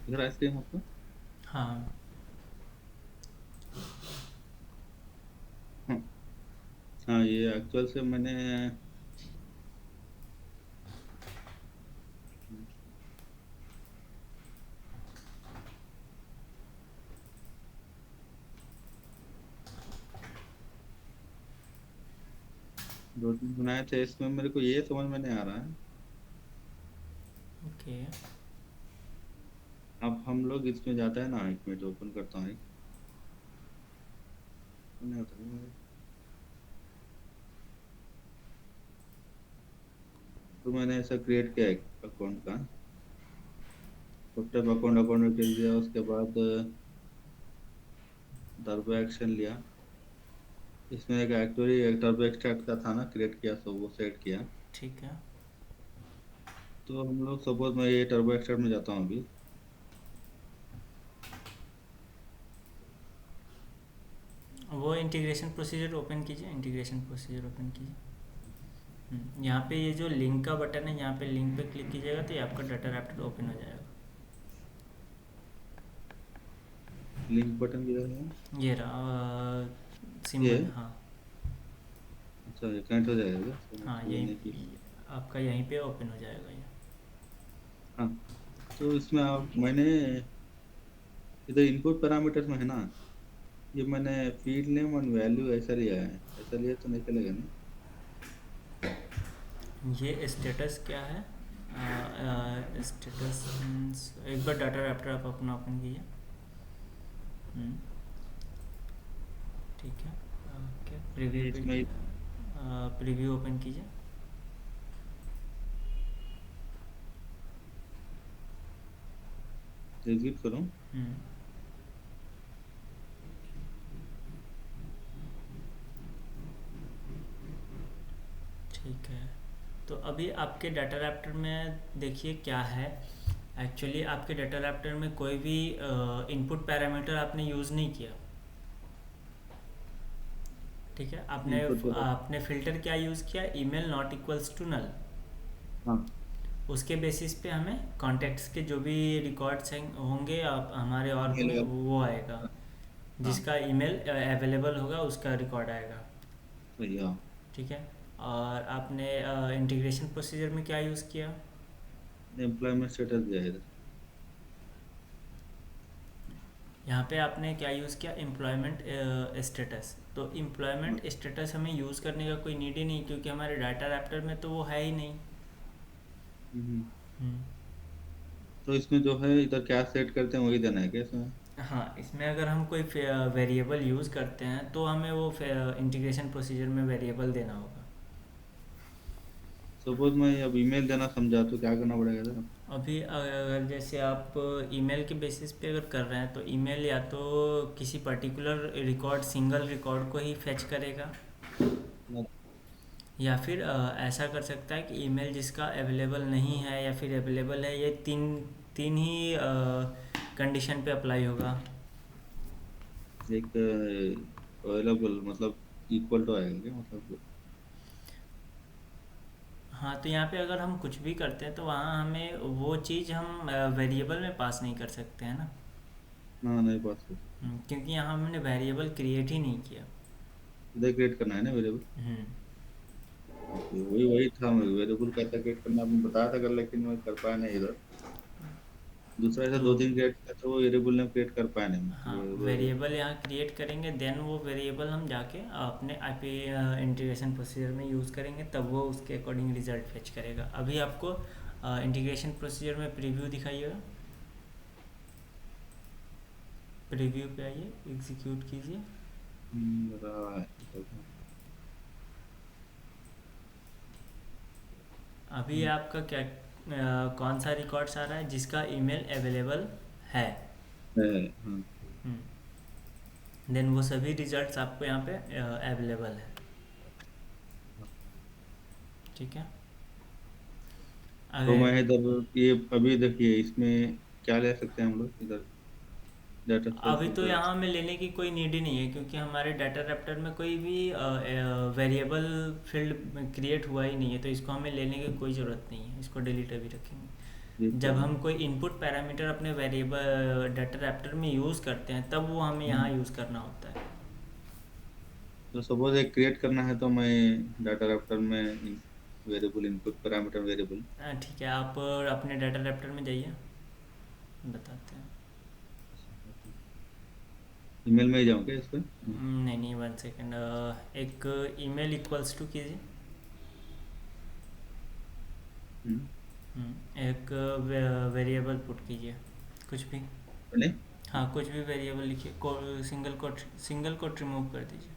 इधर आइसक्रीम आपका। हाँ। हाँ। हाँ, ये एक्चुअल से मैंने 2 दिन बनाए थे, इसमें मेरे को ये समझ में नहीं आ रहा है। ओके। अब हम लोग इसमें जाता है ना, एक मिनट ओपन करता हूँ, एक नहीं होता है। तो मैंने ऐसा क्रिएट किया एक अकाउंट का, first time account account detail दिया, उसके बाद टर्बो एक्शन लिया। इसमें एक एक्चुअली एक टर्बो एक्सट्रैक्ट का था ना, क्रिएट किया, तो वो सेट किया। ठीक है। तो हम लोग सपोज मैं ये टर्बो एक्सट्रैक्ट में जाता हूँ अभी। वो इंटीग्रेशन प्रोसीजर ओपन कीजिए, इंटीग्रेशन प्रोसीजर ओपन कीजिए। यहाँ पे ये जो लिंक का बटन है, यहाँ पे लिंक पे क्लिक कीजिएगा तो ये आपका डाटा रैप्टर ओपन हो जाएगा। लिंक बटन किधर है? ये रहा ये। सिंबल, हाँ। अच्छा, ये कनेक्ट हो जाएगा क्या? हाँ, ये यहीं नहीं की। आपका यहीं पे ओपन हो जाएगा ये। हाँ। तो इसमें आप मैंने इधर इनपुट पैरामीटर्स में है ना, ये मैंने फील्ड नेम और वैल्यू ऐसा लिया है। ऐसा लिया तो नहीं चलेगा नहीं? ये स्टेटस क्या है? स्टेटस एक बार डाटा रैप्टर आप अपना ओपन कीजिए। हम्म, ठीक है। ओके, प्रीव्यू मैंने पे इसमें प्रीव्यू ओपन कीजिए। एग्जिट करूँ? हम्म, ठीक है। तो अभी आपके डाटा रैप्टर में देखिए क्या है। एक्चुअली आपके डाटा रैप्टर में कोई भी इनपुट पैरामीटर आपने यूज़ नहीं किया। ठीक है, आपने इनपुट पे आपने फ़िल्टर क्या यूज़ किया? Email not equals to null. हाँ। उसके बेसिस पे हमें कॉन्टैक्ट्स के जो भी रिकॉर्ड्स होंगे आप हमारे ऑर्ग ईमेल में, वाला। वो आएगा। हाँ। जिसका ईमेल अवेलेबल होगा उसका रिकॉर्ड आएगा। सही, हाँ। ठीक है। और आपने इंटीग्रेशन प्रोसीजर में क्या यूज़ किया? एम्प्लॉयमेंट स्टेटस दिया है इधर। यहाँ पे आपने क्या यूज़ किया? Employment status. तो हाँ। एम्प्लॉयमेंट स्टेटस हमें यूज़ करने का कोई नीड ही नहीं, क्योंकि हमारे डाटा रैप्टर में तो वो है ही नहीं। हम्म। हम्म, तो इसमें जो है इधर क्या सेट करते हैं वही देना है क्या इसमें? हाँ, इसमें अगर हम कोई वेरिएबल यूज़ करते हैं तो हमें वो इंटीग्रेशन प्रोसीजर में वेरिएबल देना होगा। सपोज मैं अब ईमेल देना समझा तो क्या करना पड़ेगा इधर? अभी अगर जैसे आप ईमेल के बेसिस पे अगर कर रहे हैं तो ईमेल या तो किसी पर्टिकुलर रिकॉर्ड, सिंगल रिकॉर्ड को ही फेच करेगा, या फिर ऐसा कर सकता है कि ईमेल जिसका अवेलेबल नहीं है या फिर अवेलेबल है, ये तीन तीन ही कंडीशन पे अप्लाई होगा। एक अवेलेबल मतलब इक्वल टू आएगा क्या मतलब? हाँ, तो यहाँ पे अगर हम कुछ भी करते हैं तो वहाँ हमें वो चीज़ हम वेरिएबल में पास नहीं कर सकते हैं ना। ना, नहीं बात कर सकते। क्योंकि यहाँ हमने वेरिएबल क्रिएट ही नहीं किया। इधर क्रिएट करना है ना वेरिएबल। हम्म, ओके, वही वही था, मैं वेरिएबल कैसे क्रिएट करना आपने बताया था कर, लेकिन मैं कर पाया नहीं इधर। दूसरा ऐसा तो 2 3 क्रिएट किया तो वो वेरिएबल ने क्रिएट कर पाया नहीं हाँ, मैं। वेरिएबल यहाँ क्रिएट करेंगे, देन वो वेरिएबल हम जाके अपने आईपी इंटीग्रेशन प्रोसीजर में यूज़ करेंगे, तब वो उसके अकॉर्डिंग रिजल्ट फेच करेगा। अभी आपको इंटीग्रेशन प्रोसीजर में प्रीव्यू दिखाइएगा। प्रीव्यू पे आइए, एग्जीक्यूट कीजिए। रहा है। अभी आपका क्या कौन सा रिकॉर्ड्स आ रहा है जिसका ईमेल अवेलेबल है? हाँ। देन वो सभी रिजल्ट्स आपको यहाँ पे अवेलेबल है। ठीक है। तो अगर मैं इधर ये अभी देखिए इसमें क्या ले सकते हैं हम लोग इधर, डाटा अभी तो सोर्स। यहाँ हमें लेने की कोई नीड ही नहीं है, क्योंकि हमारे डाटा रैप्टर में कोई भी वेरिएबल फील्ड क्रिएट हुआ ही नहीं है, तो इसको हमें लेने की कोई ज़रूरत नहीं है, इसको डिलीट अभी रखेंगे। ये तो जब है। हम कोई इनपुट पैरामीटर अपने वेरिएबल डाटा रैप्टर में यूज़ करते हैं तब वो हमें यहाँ यूज़ करना होता है। तो सपोज एक क्रिएट करना है तो मैं डाटा रैप्टर में वेरिएबल इनपुट पैरामीटर वेरिएबल ठीक है, आप अपने डाटा रैप्टर में जाइए, बताते हैं। ईमेल में ही जाऊँ क्या इस पर? नहीं नहीं, 1 सेकेंड, एक ईमेल इक्वल्स टू कीजिए। हम्म, एक वेरिएबल पुट कीजिए, कुछ भी। पहले हाँ, कुछ भी वेरिएबल लिखिए, सिंगल कोट रिमूव कर दीजिए।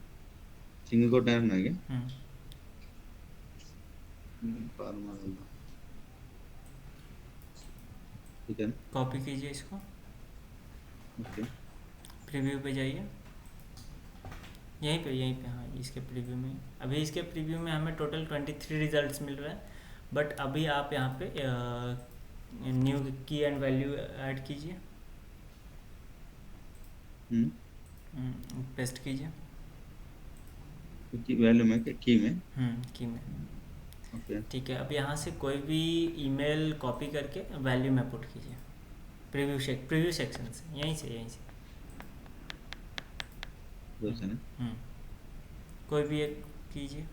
सिंगल कोट टाइम ना क्या? हम्म, फार्मा वाला, ठीक है ना? कॉपी कीजिए इसको, ओके। प्रीव्यू पे जाइए, यहीं पे हाँ, इसके प्रीव्यू में। अभी इसके प्रीव्यू में हमें टोटल 23 रिजल्ट्स मिल रहा है, बट अभी आप यहाँ पे न्यू की एंड वैल्यू ऐड कीजिए, हम्म, पेस्ट कीजिए। की वैल्यू में क्या की में? की में। ओके। ठीक है, अब यहाँ से कोई भी ईमेल कॉपी करके वैल्यू में पुट कीजिए, प्रीव्यू सेक्शन से, यहीं से। दो हम्म, से ना। हम्म, कोई भी एक कीजिए।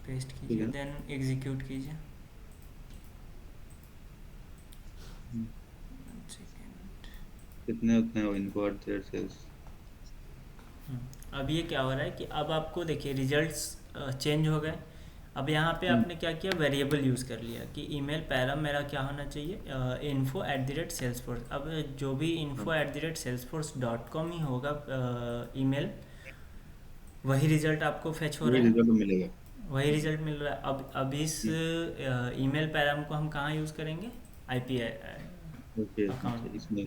पेस्ट ठीक कीजिए, है ना। देन एग्जीक्यूट कीजिए। हम्म, 1 सेकेंड। कितने उतने हो इनको अर्थ सेल्स? अब ये क्या हो रहा है कि अब आपको देखिए रिजल्ट्स चेंज हो गए। अब यहाँ पे हम्म, आपने क्या किया, वेरिएबल यूज़ कर लिया कि ईमेल पैराम मेरा क्या होना चाहिए, info@salesforce। अब जो भी हाँ, info@salesforce.com ही होगा ईमेल, वही रिजल्ट आपको फेच हो वही रहा है। रिजल्ट मिलेगा। वही रिजल्ट मिल रहा है। अब इस हम्म, ईमेल पैराम को हम कहाँ यूज़ करेंगे, आईपी ओके, अच्छा अकाउंट। इसमें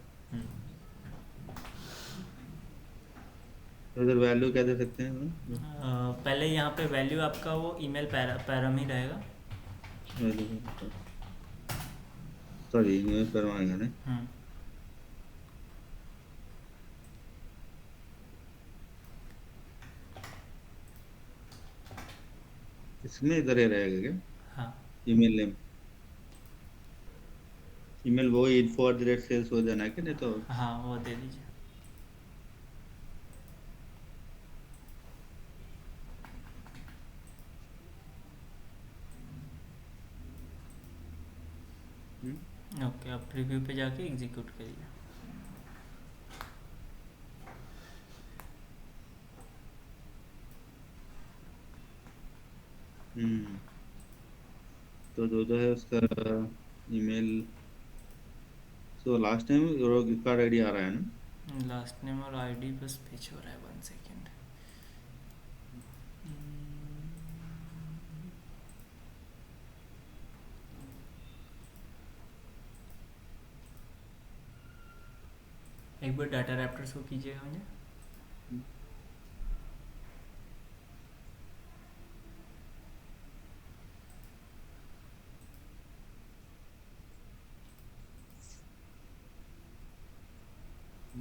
तो इधर वैल्यू क्या दे सकते हैं हम? पहले यहाँ पे वैल्यू आपका वो ईमेल पैराम ही रहेगा। वैल्यू, सॉरी न्यूज़ पर आएगा ना। हम्म, इसमें इधर ही रहेगा क्या? हाँ ईमेल नेम, ईमेल वो info@sales हो जाना है कि नहीं तो? हाँ, वो दे दीजिए। हम्म, ओके, अब प्रीव्यू पे जाके एग्जीक्यूट करिए। हम्म, तो जो है उसका email, so last time card ID आ रहा है ना? लास्ट नेम और आईडी बस फेच हो रहा है, 1 सेकेंड। एक बार डाटा रैप्टर शो कीजिएगा मुझे।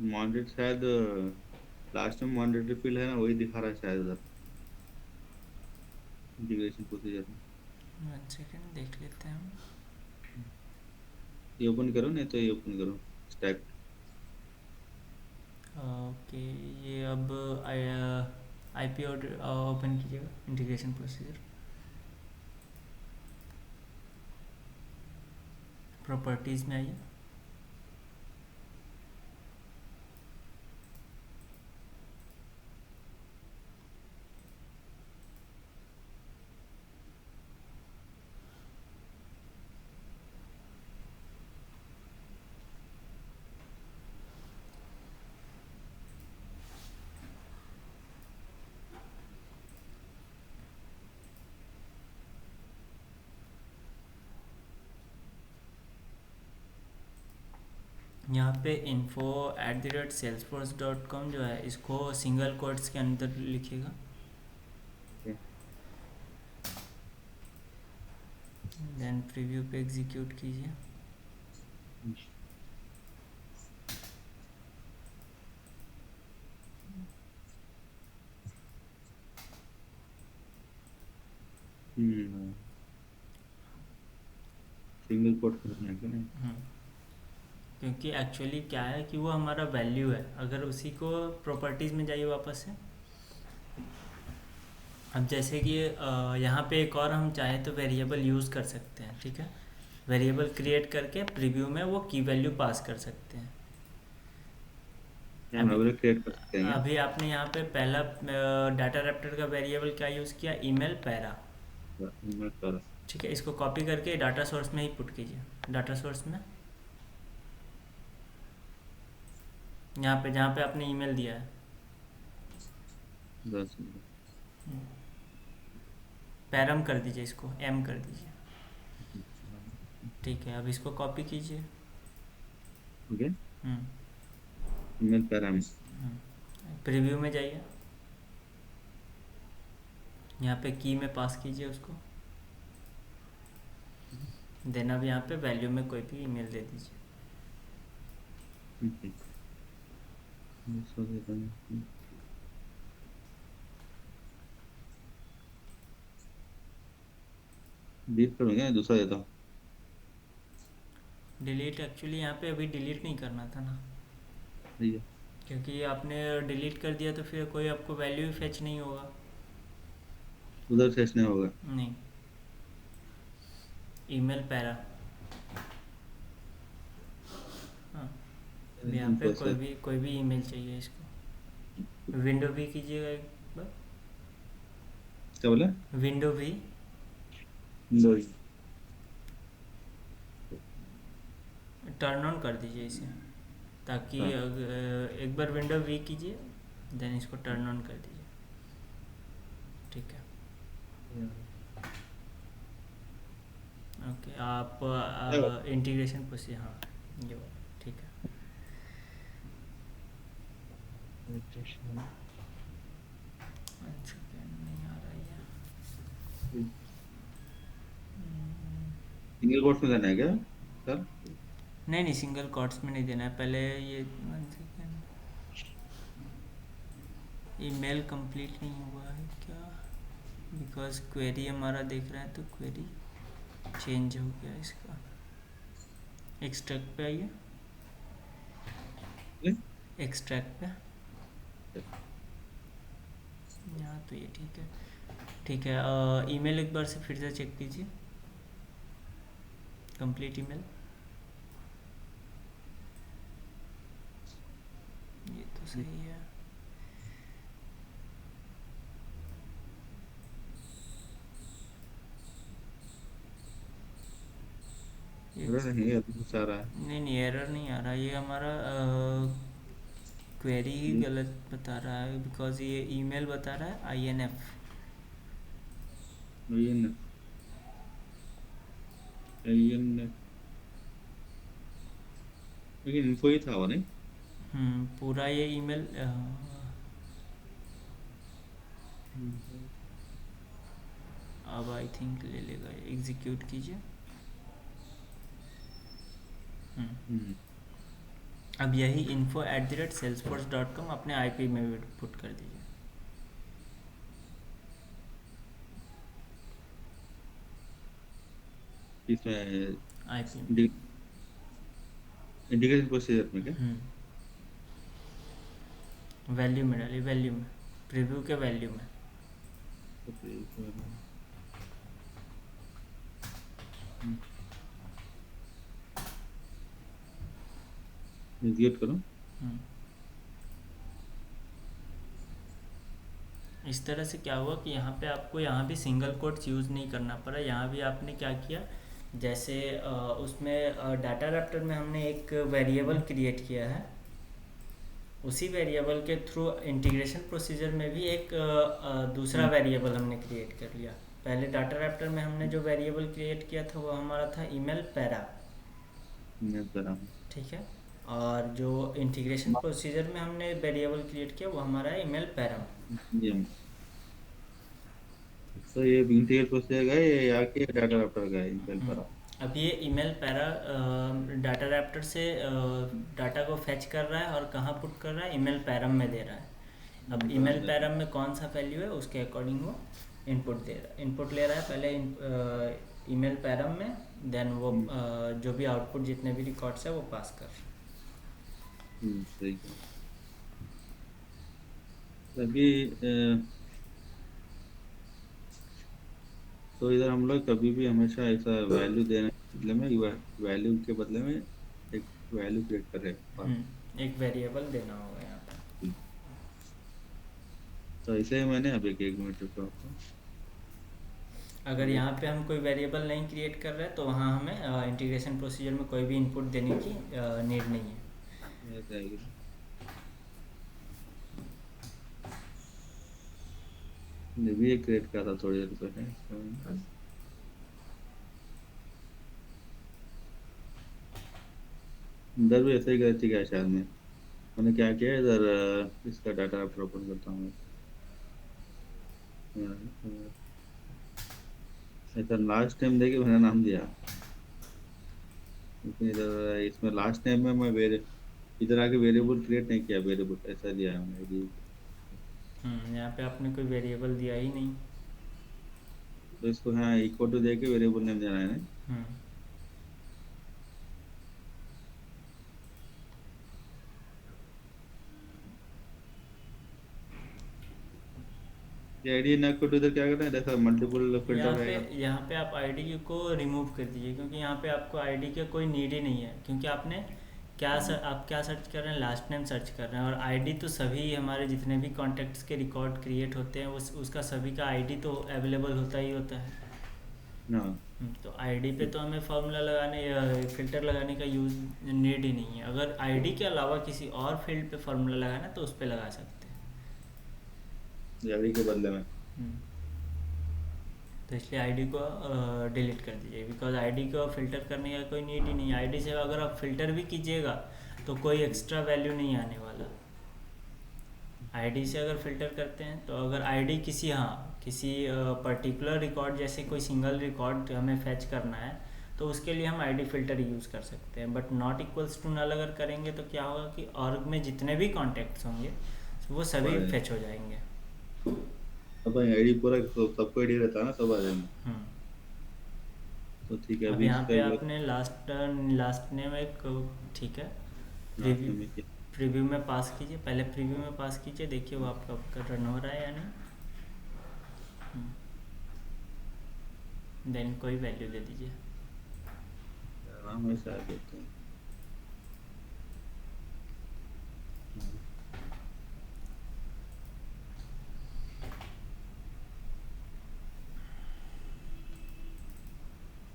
मॉनिटर शायद लास्ट टाइम मॉनिटर फील्ड है ना, वही दिखा रहा है शायद उधर इंटीग्रेशन प्रोसीजर में। 1 सेकेंड, देख लेते हैं हम। ये ओपन करो, नहीं तो ये ओपन करो स्टैक। ओके, ये अब आईपी और ओपन कीजिएगा, इंटीग्रेशन प्रोसीजर, प्रॉपर्टीज़ में आइए। यहाँ पे info@salesforce.com जो है, इसको सिंगल कोट्स के अंदर लिखिएगा। देन प्रीव्यू पे एग्जीक्यूट कीजिए। सिंगल कोट करना है कि नहीं? हम्म, क्योंकि एक्चुअली क्या है कि वो हमारा वैल्यू है। अगर उसी को प्रॉपर्टीज़ में जाइए वापस से, अब जैसे कि यहाँ पे एक और हम चाहें तो वेरिएबल यूज़ कर सकते हैं, ठीक है। वेरिएबल क्रिएट करके प्रीव्यू में वो की वैल्यू पास कर सकते हैं। क्या अभी मेमोरी क्रिएट कर सकते हैं क्या? अभी आपने यहाँ पे पहला डाटा रैप्टर का वेरिएबल क्या यूज़ किया, ईमेल पैरा, ईमेल पर। ठीक है। इसको कॉपी करके डाटा सोर्स में ही पुट कीजिए, डाटा सोर्स में, यहाँ पे जहाँ पे आपने ईमेल दिया है। 10 मिनट। पैरम कर दीजिए, इसको एम कर दीजिए, ठीक है। अब इसको कॉपी कीजिए। ओके। हम्म, ईमेल पैरामीटर। प्रीव्यू में जाइए, यहाँ पे की में पास कीजिए उसको। देन अब यहाँ पे वैल्यू में कोई भी ईमेल दे दीजिए। डिलीट करूँगा, दूसरा देता हूँ। डिलीट एक्चुअली यहाँ पे अभी डिलीट नहीं करना था ना, ठीक है। क्योंकि आपने डिलीट कर दिया तो फिर कोई आपको वैल्यू फेच नहीं होगा। उधर से नहीं होगा। नहीं, ईमेल पैरा, हाँ। अब यहाँ पे प्रोसेस। कोई भी ईमेल चाहिए इसको, विंडो भी कीजिएगा एक बार, क्या बोला? विंडो भी, दो। टर्न ऑन कर दीजिए इसे, ताकि हाँ। एक बार विंडो वी कीजिए, देन इसको टर्न ऑन कर दीजिए, ठीक है। ओके, आप इंटीग्रेशन प्रोसीजर, हाँ ये वाला, ठीक है। वन सेकेंड, नहीं आ रहा है। सिंगल कोट्स में देना है क्या सर? नहीं नहीं, सिंगल कॉट्स में नहीं देना है, पहले ये वन सेकेंड, ईमेल कंप्लीट नहीं हुआ है क्या, बिकॉज क्वेरी हमारा देख रहा है तो क्वेरी चेंज हो गया इसका। एक्सट्रैक्ट पे आइए, एक्सट्रैक्ट पे, यहाँ तो ये ठीक है, ठीक है। ईमेल एक बार से फिर से चेक कीजिए, कंप्लीट ईमेल, ये तो सही है। अरे नहीं, अभी कुछ आ रहा है। नहीं नहीं, एरर नहीं आ रहा, ये हमारा क्वेरी ही गलत बता रहा है, बिकॉज ये ईमेल बता रहा है INF। AN AN लेकिन इन्फो ही था वो, नहीं? पूरा ये ईमेल, अब आई थिंक ले लेगा, एग्जीक्यूट कीजिए। हम्म। अब यही info@salesforce.com अपने IP में भी पुट कर दीजिए। इसमें IP में, इंटीग्रेशन प्रोसीजर में क्या? वैल्यू में डालिए, वैल्यू में, प्रीव्यू के वैल्यू में। एग्जीक्यूट करो। हम्म, इस तरह से क्या हुआ कि यहाँ पे आपको यहाँ भी सिंगल कोट्स यूज़ नहीं करना पड़ा। यहाँ भी आपने क्या किया, जैसे उसमें डाटा रैप्टर में हमने एक वेरिएबल क्रिएट किया है, उसी वेरिएबल के थ्रू इंटीग्रेशन प्रोसीजर में भी एक दूसरा वेरिएबल हमने क्रिएट कर लिया। पहले डाटा रैप्टर में हमने जो वेरिएबल क्रिएट किया था वो हमारा था ईमेल पैरा, ठीक है। और जो इंटीग्रेशन प्रोसीजर में हमने वेरिएबल क्रिएट किया वो हमारा है ईमेल पैरम। तो ये इंटीग्रेशन प्रोसीजर का है, ये आके डाटा रैप्टर का है ईमेल पर। अब ये ईमेल पैरा डाटा रैप्टर से डाटा को फेच कर रहा है और कहाँ पुट कर रहा है, ईमेल पैरम में दे रहा है। अब ईमेल पैरम में कौन सा वैल्यू है उसके अकॉर्डिंग वो इनपुट ले रहा है पहले ईमेल पैरम में, देन वो हम्म, जो भी आउटपुट जितने भी रिकॉर्ड्स है वो पास कर। सही कहा। तभी तो इधर हम लोग कभी भी हमेशा ऐसा वैल्यू देने के बदले में, वैल्यू के बदले में एक वैल्यू क्रिएट कर रहे हैं पास। एक वेरिएबल देना होगा यहाँ पे। तो ऐसे ही मैंने अभी एक मिनट रुको आपको। अगर यहाँ पे हम कोई वेरिएबल नहीं क्रिएट कर रहे हैं तो वहाँ हमें इंटीग्रेशन प्रोसीजर में कोई भी इनपुट देने की नीड नहीं है। ये जाएगी। ये भी एक क्रिएट करा था थोड़ी देर पहले इसका मैंने। इधर भी ऐसे ही गलती किया शायद मैंने क्या किया इधर, इसका डाटा आप ओपन करता हूँ। इधर लास्ट टाइम देके मैंने नाम दिया, लेकिन इधर इसमें लास्ट टाइम में मैं वेरे इधर आके वेरिएबल क्रिएट नहीं किया, वेरिएबल ऐसा दिया है मैंने ID। यहाँ पे आपने कोई वेरिएबल दिया ही नहीं। तो इसको हाँ इक्वल टू दे के वेरिएबल नेम देना है ना। हम्म, ये आईडी ना इक्वल टू इधर क्या करना है, देखा मल्टीपल यहाँ फिल्टर पे रहेगा। यहाँ पे आप आईडी को रिमूव कर दीजिए, क्योंकि यहाँ पे आपको आईडी का कोई नीड ही नहीं है, क्योंकि आपने हाँ आप क्या सर्च कर रहे हैं, लास्ट नेम सर्च कर रहे हैं, और आईडी तो सभी हमारे जितने भी कॉन्टैक्ट्स के रिकॉर्ड क्रिएट होते हैं उसका सभी का आईडी तो अवेलेबल होता ही होता है। हाँ तो आईडी पे तो हमें फॉर्मूला लगाने या फिल्टर लगाने का यूज़ नीड ही नहीं है। अगर आईडी के अलावा किसी और फील्ड पे फॉर्मूला लगाना है तो उस पर लगा सकते हैं। आईडी के बदले में। हम्म, तो इसलिए आईडी को डिलीट कर दीजिए, बिकॉज आईडी को फ़िल्टर करने का कोई नीड ही नहीं है। आईडी से अगर आप फ़िल्टर भी कीजिएगा तो कोई एक्स्ट्रा वैल्यू नहीं आने वाला। आईडी से अगर फ़िल्टर करते हैं तो अगर आईडी किसी पर्टिकुलर रिकॉर्ड, जैसे कोई सिंगल रिकॉर्ड हमें फैच करना है, तो उसके लिए हम आईडी फ़िल्टर यूज़ कर सकते हैं। But not equals to null अगर करेंगे तो क्या होगा कि ऑर्ग में जितने भी कॉन्टैक्ट्स होंगे वो सभी पर फैच हो जाएंगे। अब आईडी पूरा तो सबको आईडी रहता है ना, सब आ जाएंगे। हम्म, तो ठीक है अब अभी यहाँ इसका पे एक आपने लास्ट नेम एक, ठीक है, लास्ट प्रीव्यू में किया। प्रीव्यू में पास कीजिए, पहले प्रीव्यू में पास कीजिए, देखिए वो आपका रन हो रहा है या नहीं। देन कोई वैल्यू दे दीजिए। नाम ऐसा है देखते हैं।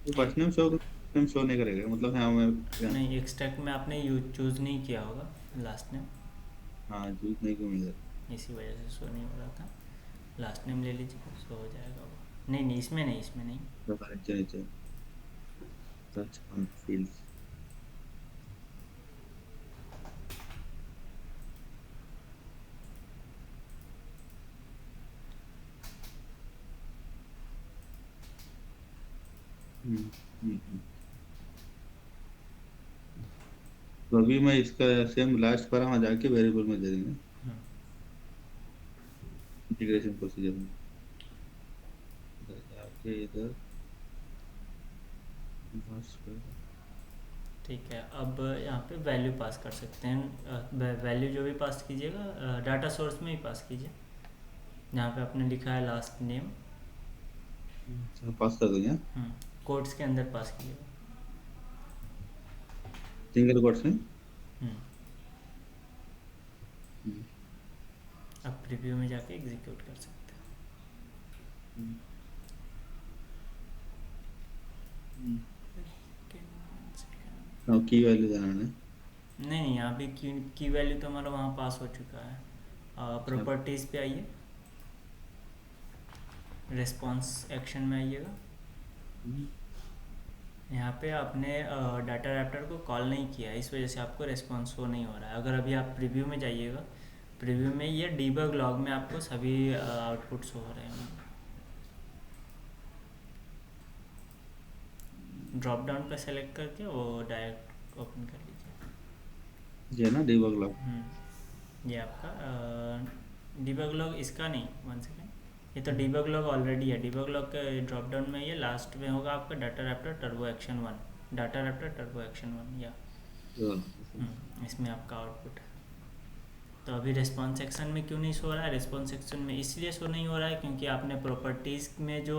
तो फर्स्ट नेम शो नहीं करेगा मतलब, हाँ मैं क्या। नहीं, एक्सट्रैक्ट में आपने यूज चूज़ नहीं किया होगा लास्ट नेम, हाँ जूत नहीं क्यों मिल इसी वजह से शो नहीं हो रहा था। लास्ट नेम ले लीजिए, शो हो जाएगा वो। नहीं नहीं, इसमें नहीं। रहा नीचे नीचे सर्च ऑन फील्ड्स। हम्म, हम्म। तो अभी मैं इसका सेम लास्ट पर वहाँ जाके वेरिएबल में दे देंगे हम्म, इंटीग्रेशन प्रोसीजर में। इधर जाके इधर बस ठीक है। अब यहाँ पे वैल्यू पास कर सकते हैं। वैल्यू जो भी पास कीजिएगा डाटा सोर्स में ही पास कीजिए, जहाँ पे आपने लिखा है लास्ट नेम। पास कर देंगे कोड्स के अंदर पास कीजिएगा। सिंगल कोट्स में। हम्म, हम्म, अब प्रीव्यू में जाके एग्जीक्यूट कर सकते हैं। हम्म, हम्म। हाँ की वैल्यू देना है। नहीं नहीं, यहाँ पे की वैल्यू तो हमारा वहाँ पास हो चुका है। अच्छा। प्रॉपर्टीज़ पे आइए, रिस्पॉन्स एक्शन में आइएगा। हम्म, यहाँ पे आपने डाटा रैप्टर को कॉल नहीं किया है, इस वजह से आपको रिस्पॉन्स शो नहीं हो रहा है। अगर अभी आप प्रीव्यू में जाइएगा, प्रीव्यू में या डीबग लॉग में आपको सभी आउटपुट शो हो रहे हैं। ड्रॉप डाउन पर सेलेक्ट करके वो डायरेक्ट ओपन कर लीजिए। ये ना डीबग लॉग। ये आपका डीबग लॉग, इसका नहीं, वन सेकेंड, ये तो डिबग लॉग ऑलरेडी है, डिबग लॉग के ड्रॉप डाउन में ये लास्ट में होगा आपका data Raptor turbo action one, data Raptor turbo action one या इसमें आपका आउटपुट है। तो अभी रिस्पॉन्स सेक्शन में क्यों नहीं शो रहा है? रिस्पॉन्स सेक्शन में इसलिए शो नहीं हो रहा है क्योंकि आपने प्रॉपर्टीज़ में जो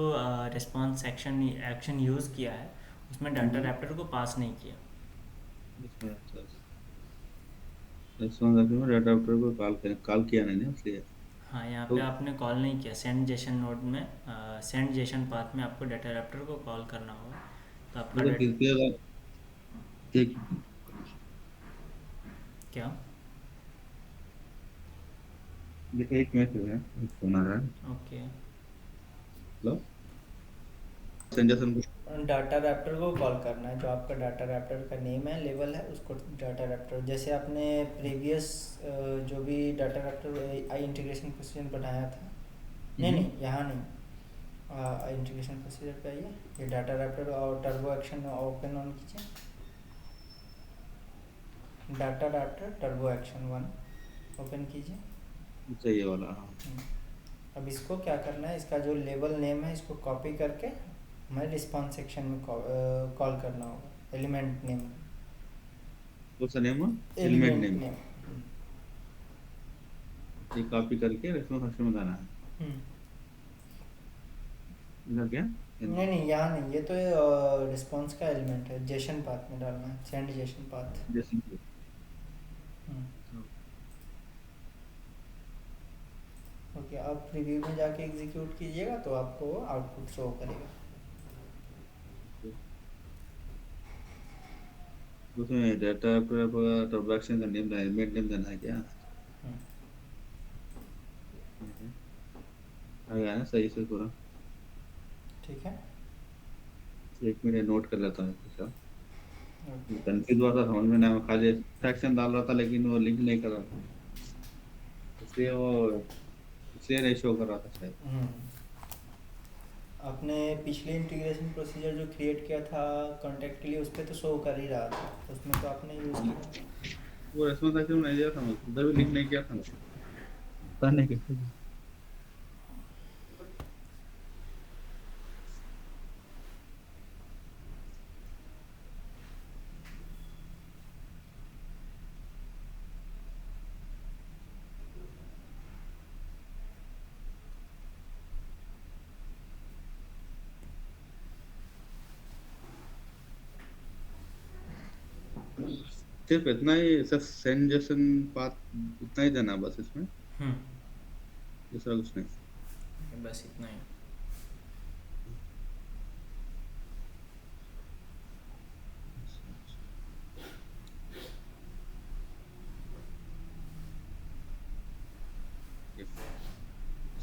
रिस्पॉन्स सेक्शन एक्शन यूज़ किया है उसमें डाटा रैप्टर को पास नहीं किया। इसमें रिस्पॉन्स में डाटा रैप्टर को कॉल किया नहीं ना, इसलिए। हाँ, यहाँ तो पे आपने कॉल नहीं किया सेंड जेसन नोड में, सेंड जेसन पाथ में आपको डाटा रैप्टर को कॉल करना होगा। तो आपका मतलब डाटा किसी अगर एक क्या? एक मैसेज है, एक फोन आ रहा है। Okay, hello, Sanjay data Raptor को कॉल करना है, जो आपका डाटा रैप्टर का नेम है, लेवल है, उसको डाटा रैप्टर, जैसे आपने प्रीवियस जो भी डाटा रैप्टर आई इंटीग्रेशन प्रोसीजर बनाया था, नहीं नहीं यहाँ नहीं, इंटीग्रेशन प्रोसीजर पे आइए, ये डाटा रैप्टर और टर्बो एक्शन ओपन ऑन कीजिए, data Raptor turbo action one open कीजिए। चाहिए वाला, हाँ। अब इसको क्या करना है, इसका जो लेवल नेम है इसको कॉपी करके हमें रिस्पॉन्स सेक्शन में कॉल करना होगा, एलिमेंट नेम, कौन सा नेम है? Element element name. नेम। ये कॉपी करके रेस्पॉन्स फंक्शन में लाना है। इधर क्या? नहीं नहीं यहाँ नहीं, ये तो रिस्पॉन्स का एलिमेंट है, जेसन पाथ में डालना है, सेंड जेसन पाथ। जैसे कि ओके, आप प्रीव्यू में जाके एग्जीक्यूट कीजिएगा तो आपको आउटपुट शो करेगा। उसमें डाटा ट्रांजैक्शन का नेम, एलिमेंट नेम देना है क्या? आ गया ना सही से पूरा? ठीक है, एक मिनट नोट कर लेता हूँ कुछ। ओके। कंफ्यूज हुआ था, समझ में नहीं आया, खाली एक्शन डाल रहा था लेकिन वो लिंक नहीं कर रहा था, इसलिए वो इसलिए नहीं शो कर रहा था शायद। आपने पिछले इंटीग्रेशन प्रोसीजर जो क्रिएट किया था कॉन्टैक्ट के लिए, उस पर तो शो कर ही रहा था, उसमें तो आपने यूज़ किया। वो रेस्पॉन्स एक्शन नहीं दिया था मुझे, उधर भी लिंक नहीं किया था मुझे, पता नहीं कैसे। सिर्फ इतना ही, सिर्फ सेंड जेसन पाथ उतना ही देना बस इसमें, दूसरा कुछ नहीं। बस इतना ही।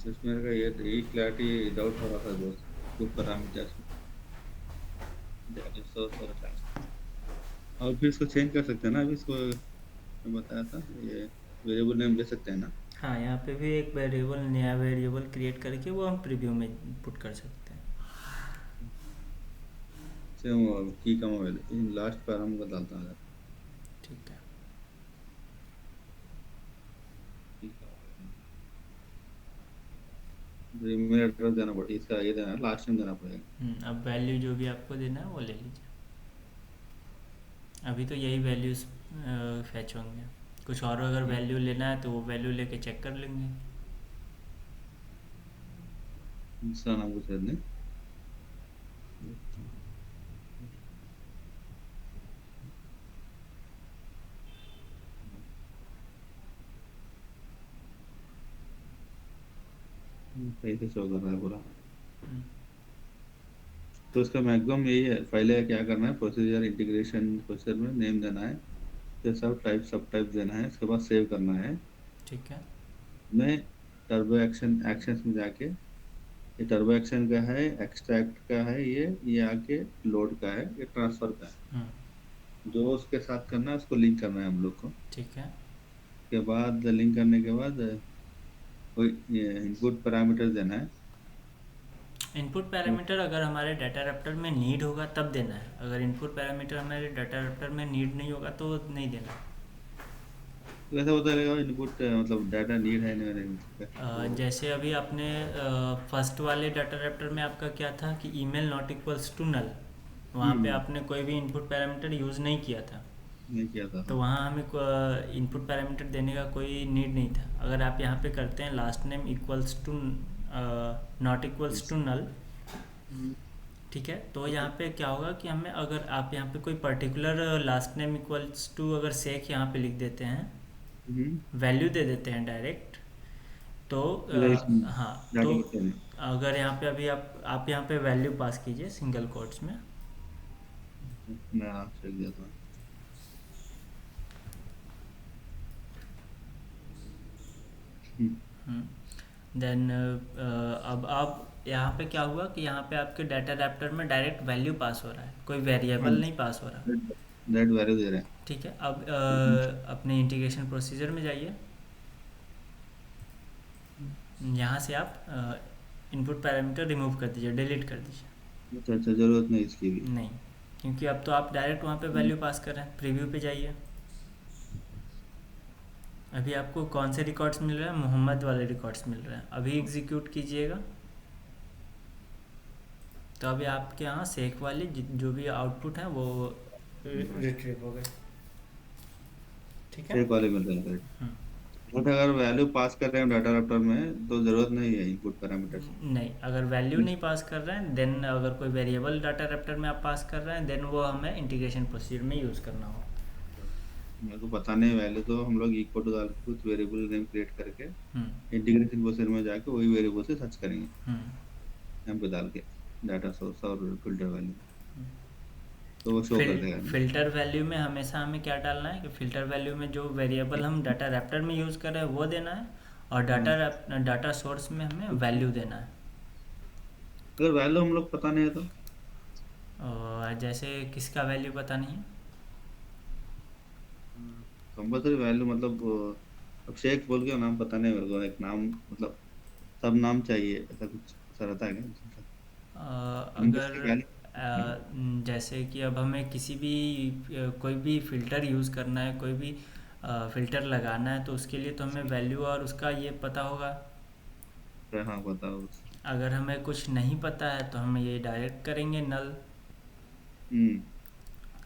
सिर्फ मेरे का ये क्लैरिटी डाउट हो रहा था दोस्त, कुछ पैरामीटर्स और फिर इसको चेंज कर सकते हैं ना, अभी इसको मैं बताया था, ये वेरिएबल नेम दे सकते हैं ना? हाँ, यहाँ पे भी एक वेरिएबल, नया वेरिएबल क्रिएट करके वो हम प्रीव्यू में पुट कर सकते हैं। से वो की का मोबाइल लास्ट पैराम का डालता है। ठीक है, ईमेल एड्रेस देना पड़ेगा, इसका ये देना लास्ट टाइम देना पड़ेगा। अब वैल्यू जो भी आपको देना है वो ले लीजिए। अभी तो यही वैल्यूज फैच होंगे, कुछ और अगर वैल्यू लेना है तो वो वैल्यू लेके चेक कर लेंगे। दूसरा नाम कुछ है नहीं। सही से शो कर रहा है पूरा। तो इसका मैक्सिमम यही है, पहले क्या करना है, प्रोसीजर इंटीग्रेशन प्रोसीजर में नेम देना है, फिर सब टाइप देना है, इसके बाद सेव करना है। ठीक है, मैं टर्बो एक्शंस में जाके, ये टर्बो एक्शन का है, एक्सट्रैक्ट का है, ये आके लोड का है, ये ट्रांसफर का है, जो उसके साथ करना है उसको लिंक करना है हम लोग को। ठीक है। के बाद लिंक करने के बाद कोई इनपुट पैरामीटर देना है। इनपुट पैरामीटर अगर हमारे डाटा रैप्टर में नीड होगा तब देना है, अगर इनपुट पैरामीटर हमारे डाटा रैप्टर में नीड नहीं होगा तो नहीं देना। कैसे पता चलेगा इनपुट मतलब डाटा नीड है नहीं कैसे वो। जैसे अभी आपने फर्स्ट वाले डाटा रैप्टर में आपका क्या था कि email not equals to null, वहाँ पे हम्म। आपने कोई भी इनपुट पैरामीटर यूज़ नहीं किया था। नहीं किया था तो हाँ। वहाँ हमें इनपुट पैरामीटर देने का कोई नीड नहीं था। अगर आप यहाँ पे करते हैं last name equals to not equals Yes. To null, हम्म। ठीक है, तो यहाँ पे क्या होगा कि हमें अगर आप यहाँ पे कोई particular last name equals to अगर सेक यहाँ पे लिख देते हैं, हम्म। वैल्यू दे देते हैं डायरेक्ट, तो इधर इसमें हाँ, तो डाटा रखते हैं। अगर यहाँ पे अभी आप यहाँ पे वैल्यू पास कीजिए सिंगल कोट्स में। मैं आपसे लिख दिया था। हम्म। देन अब आप यहाँ पे क्या हुआ कि यहाँ पे आपके डाटा रैप्टर में डायरेक्ट वैल्यू पास हो रहा है, कोई हाँ वेरिएबल नहीं पास हो रहा। दैट वैल्यू दे रहे हैं। ठीक है, अब हम्म। अपने इंटीग्रेशन प्रोसीजर में जाइए। यहाँ से आप इनपुट पैरामीटर रिमूव कर दीजिए, डिलीट कर दीजिए। अच्छा अच्छा, जरूरत नहीं इसकी भी। नहीं, क्योंकि अब तो आप डायरेक्ट वहाँ पे हम्म। वैल्यू पास कर रहे हैं। प्रीव्यू पे जाइए। अभी आपको कौन से रिकॉर्ड्स मिल रहे हैं? मोहम्मद वाले रिकॉर्ड्स मिल रहे हैं। अभी एग्जीक्यूट कीजिएगा तो अभी आपके यहाँ सेक वाली जो भी आउटपुट है वो रिट्रीव हो गए। ठीक है। एक वाले मिल रहे हैं करेक्ट। हम्म, बट अगर वैल्यू पास कर रहे हैं डाटा रैप्टर में तो जरूरत नहीं है इनपुट पैरामीटर्स की। नहीं, अगर वैल्यू नहीं पास कर रहे हैं देन, अगर कोई वेरिएबल डाटा रैप्टर में आप पास कर रहे हैं देन वो हमें इंटीग्रेशन प्रोसीजर में यूज़ करना होगा। मेरे को पता नहीं वैल्यू, तो हम लोग इक्वल टू डाल के कुछ वेरिएबल नेम क्रिएट करके हम्म इंटीग्रेशन प्रोसेस में जाके वही वेरिएबल से सर्च करेंगे हम्म एम पे डाल के डाटा सोर्स और फिल्टर वैल्यू, तो वो शो कर देगा हमें। फिल्टर वैल्यू में हमेशा हमें क्या डालना है कि फिल्टर वैल्यू में जो वेरिएबल हम डाटा रैप्टर में यूज़ कर रहे हैं वो देना है, और हाँ। डाटा सोर्स में हमें वैल्यू देना है। अगर वैल्यू हम लोग पता नहीं है तो और जैसे किसका वैल्यू पता नहीं है? कंपलसरी वैल्यू मतलब अभिषेक बोल के नाम पता नहीं मेरे को, एक नाम मतलब सब नाम चाहिए ऐसा कुछ ऐसा रहता है क्या? अगर इंडस्ट्री क्या जैसे कि अब हमें किसी भी कोई भी फ़िल्टर यूज़ करना है, कोई भी फ़िल्टर लगाना है, तो उसके लिए तो हमें वैल्यू और उसका ये पता होगा। है? हाँ बताओ। अगर हमें कुछ नहीं पता है तो हम ये डायरेक्ट करेंगे नल।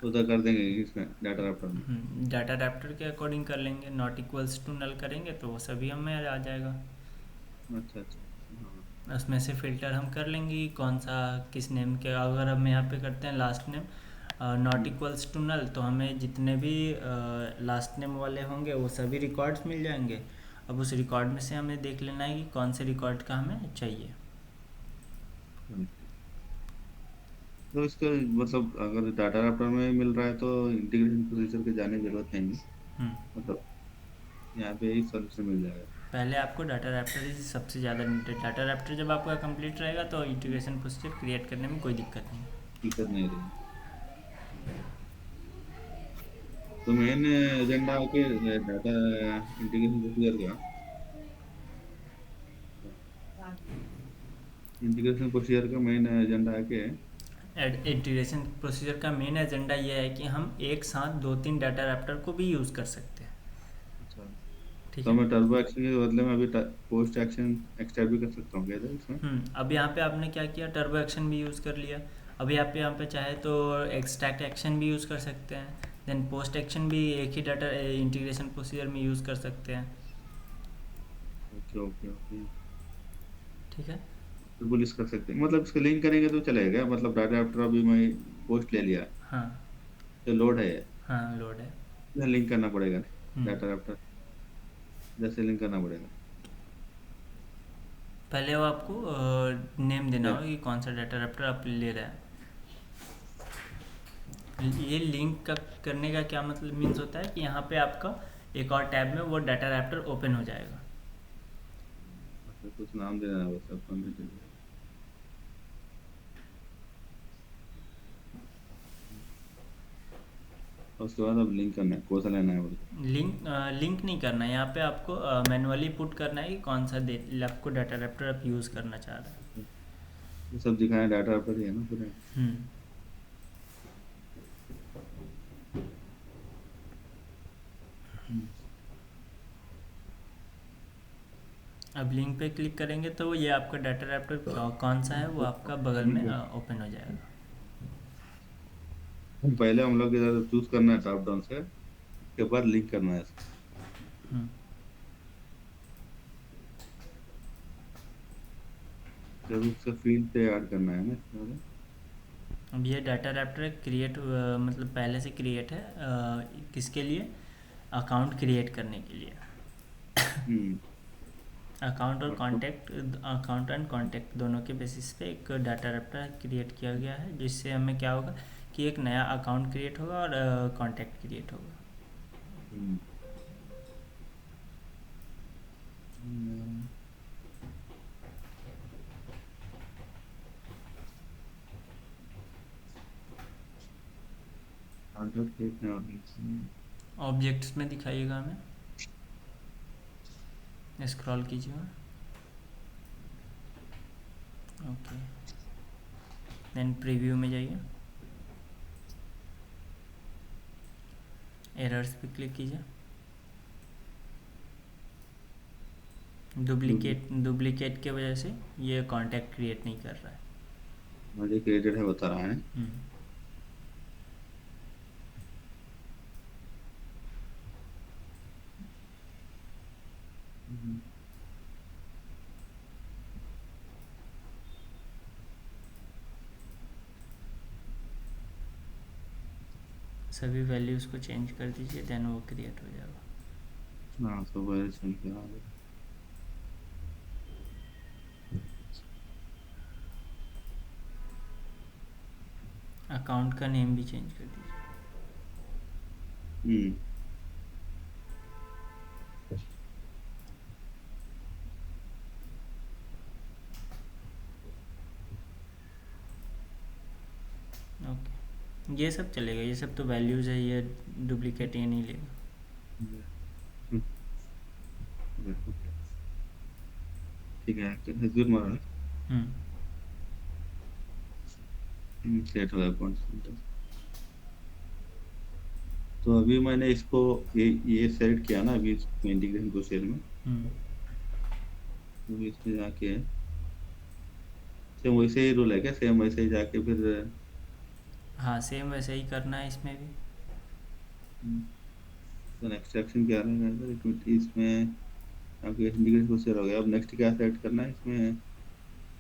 उधर कर देंगे इसमें डाटा रैप्टर में। डाटा रैप्टर के अकॉर्डिंग कर लेंगे, नॉट इक्वल्स टू नल करेंगे तो वो सभी हमें आ जाएगा। अच्छा अच्छा। हाँ। उसमें से फ़िल्टर हम कर लेंगे कि कौन सा किस नेम के। अगर हम यहाँ पे करते हैं last name not hmm. Equals to null, तो हमें जितने भी लास्ट नेम वाले होंगे वो सभी रिकॉर्ड्स मिल जाएंगे। अब उस रिकॉर्ड में से हमें देख लेना है कि कौन से रिकॉर्ड का हमें चाहिए। हाँ। तो इसका मतलब अगर डाटा रैप्टर में मिल रहा है तो इंटीग्रेशन प्रोसीजर के जाने की जरूरत नहीं है, हम्म, मतलब यहाँ पे ही सॉल्यूशन मिल जाएगा। पहले आपको डाटा रैप्टर ही सबसे ज़्यादा नीडेड। डाटा रैप्टर जब आपका कंप्लीट रहेगा तो इंटीग्रेशन प्रोसीजर क्रिएट करने में कोई दिक्कत नहीं। दिक्कत नहीं रही। तो मेन एजेंडा आके डाटा इंटीग्रेशन प्रोसीजर का, इंटीग्रेशन प्रोसीजर का मेन एजेंडा आके। इंटीग्रेशन प्रोसीजर का मेन एजेंडा ये है कि हम एक साथ दो तीन डाटा रैप्टर को भी यूज़ कर सकते हैं। अच्छा, ठीक तो है। मैं टर्बो एक्शन के बदले में अभी पोस्ट एक्शन एक्सट्रा भी कर सकता हूँ क्या इधर इसमें? अब यहाँ पे आपने क्या किया, टर्बो एक्शन भी यूज़ कर लिया। अभी आप यहाँ पे चाहे तो एक्सट्रैक्ट एक्शन भी यूज़ कर सकते हैं। देन पोस्ट एक्शन भी एक ही डाटा इंटीग्रेशन प्रोसीजर में यूज़ कर सकते हैं। Okay okay okay. ठीक है। बिल्कुल इस कर सकते हैं, मतलब इसका लिंक करेंगे तो चलेगा, मतलब डाटा आफ्टर अभी मैं पोस्ट ले लिया हाँ तो लोड है, हाँ, लोड है। लिंक करना पड़ेगा हम्म, डाटा आफ्टर, जैसे लिंक करना पड़ेगा। पहले वो आपको नेम देना या होगा कि कौन सा डाटा रैप्टर आप ले रहे हैं। ये लिंक का करने का क्या मतलब मीन्स होता है कि यहाँ पे आपका एक और टैब में वो डाटा रैप्टर ओपन हो जाएगा। अच्छा, कुछ नाम देना है बस अपन में। और उसके बाद अब लिंक करना है, कौन सा लेना है बोल के। लिंक नहीं करना है यहाँ पे आपको, मैनुअली पुट करना है कि कौन सा आपको डाटा रैप्टर आप यूज़ करना चाह रहे हैं। ये सब दिखाया डाटा आफ्टर ही है ना पूरे। हम्म, अब लिंक पे क्लिक करेंगे तो ये आपका डाटा रैप्टर कौन सा है वो आपका बगल में ओपन हो जाएगा। पहले हम लोग इधर चूज करना है टॉप डाउन से, उसके बाद लिंक करना है इसको। हम्म, जब उससे फील्ड पे ऐड करना है ना इसमें। अब ये डाटा रैप्टर क्रिएट मतलब पहले से क्रिएट है किसके लिए, अकाउंट क्रिएट करने के लिए। हम्म। अकाउंट और कॉन्टैक्ट, अकाउंट एंड कॉन्टैक्ट दोनों के बेसिस पे एक डाटा रैप्टर क्रिएट किया गया है, जिससे हमें क्या होगा कि एक नया अकाउंट क्रिएट होगा और कॉन्टैक्ट क्रिएट होगा। हम्म। हम्म। आधार क्लिक नहीं होनी। ऑब्जेक्ट्स में दिखाइएगा हमें, स्क्रॉल कीजिएगा। ओके, देन प्रीव्यू में जाइए, एरर्स पे क्लिक कीजिए। डुप्लीकेट के वजह से ये कॉन्टैक्ट क्रिएट नहीं कर रहा है। मुझे क्रिएटेड है बता रहा है। हम्म, हम्म। सभी वैल्यूज़ को चेंज कर दीजिए, देन वो क्रिएट हो जाएगा। हाँ, तो वही सुन के आ गया। अकाउंट का नेम भी चेंज कर दीजिए। हम्म। ओके, ये सब चलेगा, ये सब तो वैल्यूज़ है, ये डुप्लीकेट ये नहीं लेगा। हम्म। ठीक है, हजूर मारा। हम्म, सेट हो गया अकाउंट। तो अभी मैंने इसको ये सेलेक्ट किया ना, अभी इंटीग्रेशन प्रोसीजर में। हम्म, अभी इसमें जाके सेम वैसे ही रूल है क्या, सेम वैसे ही जाके फिर हाँ सेम वैसे ही करना है इसमें भी। एक्सट्रैक्शन क्या रहेगा इधर, इसमें आपके इंटीग्रेशन प्रोसीजर हो गया। अब नेक्स्ट क्या सेलेक्ट करना है इसमें,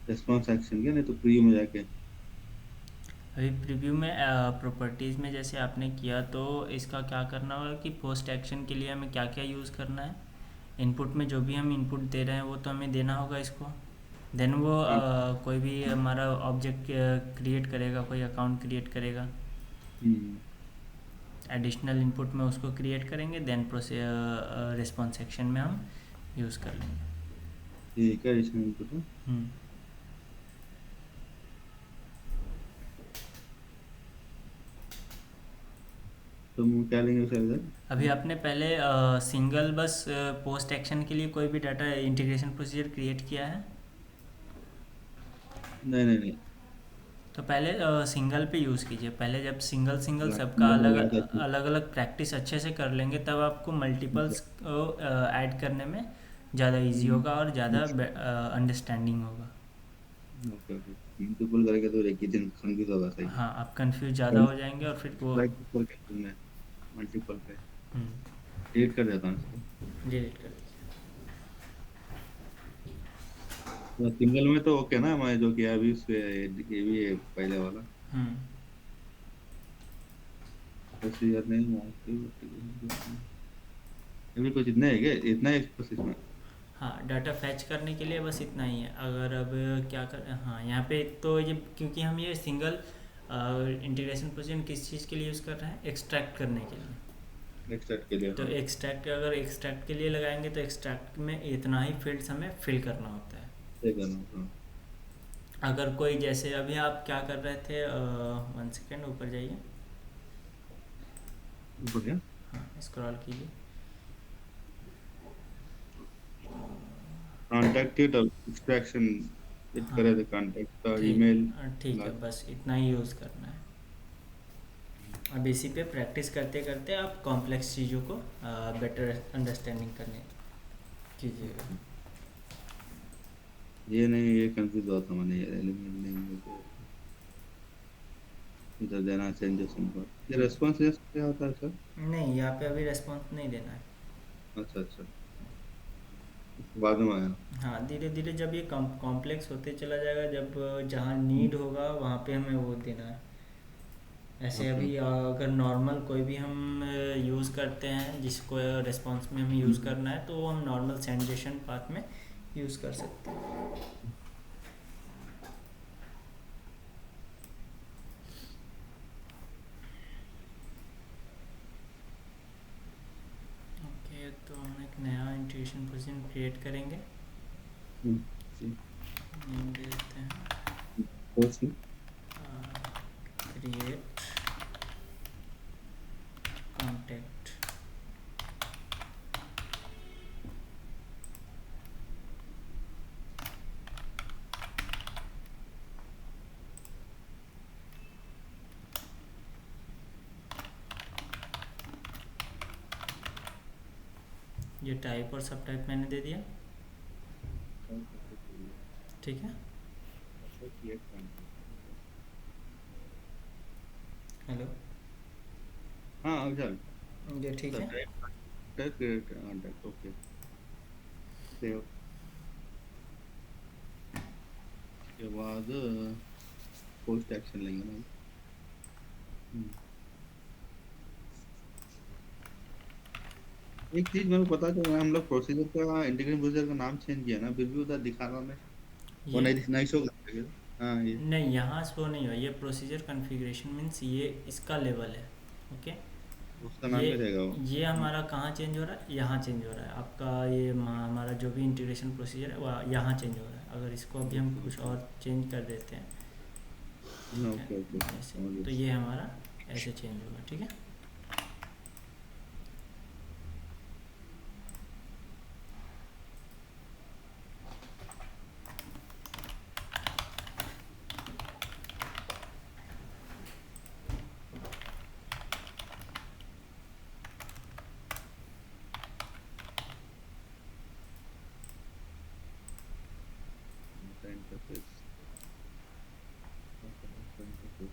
रेस्पॉन्स एक्शन क्या, नहीं तो प्रीव्यू में जाके। अभी प्रीव्यू में प्रॉपर्टीज़ में जैसे आपने किया, तो इसका क्या करना होगा कि पोस्ट एक्शन के लिए हमें क्या क्या यूज़ करना है। इनपुट में जो भी हम इनपुट दे रहे हैं वो तो हमें देना होगा इसको। देन वो हाँ। कोई भी हमारा ऑब्जेक्ट क्रिएट करेगा, कोई अकाउंट क्रिएट करेगा, हम्म। एडिशनल इनपुट में उसको क्रिएट करेंगे, देन रिस्पॉन्स सेक्शन में हम यूज़ कर लेंगे। ठीक है, इसमें इनपुट है। हम्म, तो हम क्या लेंगे सर इधर। अभी आपने पहले सिंगल बस पोस्ट एक्शन के लिए कोई भी डाटा इंटीग्रेशन प्रोसीजर क्रिएट किया है? नहीं नहीं नहीं। तो पहले सिंगल पे यूज़ कीजिए, पहले जब सिंगल सिंगल सबका सिंगल हो अलग गया था अलग अलग प्रैक्टिस अच्छे से कर लेंगे, तब आपको मल्टीपल्स को ऐड करने में ज़्यादा इजी होगा और ज़्यादा अंडरस्टैंडिंग होगा। ओके ओके, मल्टीपल करेंगे तो एक ही दिन कंफ्यूज होगा, सही है। हाँ, आप कंफ्यूज ज़्यादा हो जाएंगे और फिर वो मल्टीपल पे डिलीट कर देता हूँ इसको। डिलीट कर दीजिए। तो सिंगल में तो ओके ना, मैं जो किया अभी उस पे ये भी है पहले वाला। हम्म, प्रोसीजर नहीं अभी कुछ इतना है क्या, इतना है प्रोसेस में। हाँ डाटा फैच करने के लिए बस इतना ही है। अगर अब क्या कर, हाँ यहाँ पे तो ये क्योंकि हम ये सिंगल इंटीग्रेशन प्रोसीजर किस चीज़ के लिए यूज़ कर रहे हैं, एक्सट्रैक्ट करने के लिए। एक्सट्रैक्ट के लिए, तो हाँ। एक्सट्रैक्ट, अगर एक्सट्रैक्ट के लिए लगाएंगे तो एक्सट्रैक्ट में इतना ही फील्ड्स हमें फिल करना होता है। सही करना, हाँ। अगर कोई जैसे अभी आप क्या कर रहे थे, 1 सेकेंड ऊपर जाइए। ऊपर क्या। हाँ स्क्रॉल कीजिए। कॉन्टैक्ट एक्सट्रैक्शन इट हाँ करे थे, कॉन्टैक्ट का ठीक, ईमेल। ठीक है, बस इतना ही यूज़ करना है। अब इसी पे प्रैक्टिस करते करते आप कॉम्प्लेक्स चीज़ों को बेटर अंडरस्टैंडिंग करने कीजिएगा। ये नहीं, ये कंफ्यूज हुआ था मैंने यार, एलिमेंट नेम में तो इधर देना चेंजेस सिंबल। ये रेस्पॉन्स क्या होता है सर? नहीं, यहाँ पे अभी रेस्पॉन्स नहीं देना है। अच्छा अच्छा, बाद में आया। हाँ, धीरे धीरे जब ये कॉम्प्लेक्स होते चला जाएगा, जब जहाँ नीड होगा वहाँ पे हमें वो देना है। ऐसे ओके अभी ओके। अगर नॉर्मल कोई भी हम यूज़ करते हैं जिसको रेस्पॉन्स में हमें यूज़ करना है, तो वो हम नॉर्मल सेंडेशन पाथ में यूज़ कर सकते हैं। ओके, तो हम एक नया इंटीग्रेशन पोजीशन क्रिएट करेंगे। जी। नेम दे देते हैं कोर्स क्रिएट कॉन्टेक्ट। ये टाइप और सब टाइप मैंने दे दिया। ठीक है। हेलो। हाँ अफजल ये ठीक सर, है। Type create contact, okay save. उसके बाद पोस्ट एक्शन लेंगे ना। हम्म। एक चीज मेरे को पता चला, हम लोग प्रोसीजर का, इंटीग्रेशन प्रोसीजर का नाम चेंज किया ना, फिर भी उधर दिखा रहा है वो ये नहीं नहीं शो कर रहा है। हाँ ये नहीं, यहाँ शो नहीं हुआ। ये प्रोसीजर कॉन्फ़िगरेशन मीन्स ये इसका लेवल है। ओके। उसका ये नाम ही रहेगा वो। ये हमारा कहाँ चेंज हो रहा है? यहाँ चेंज हो रहा है आपका। ये हमारा जो भी इंटीग्रेशन प्रोसीजर है वह यहाँ चेंज हो रहा है। अगर इसको अभी हम कुछ और चेंज कर देते हैं, ठीक है, ओके ओके ऐसे, समझ तो गया। ये हमारा ऐसे चेंज होगा। ठीक है। Interface, interface.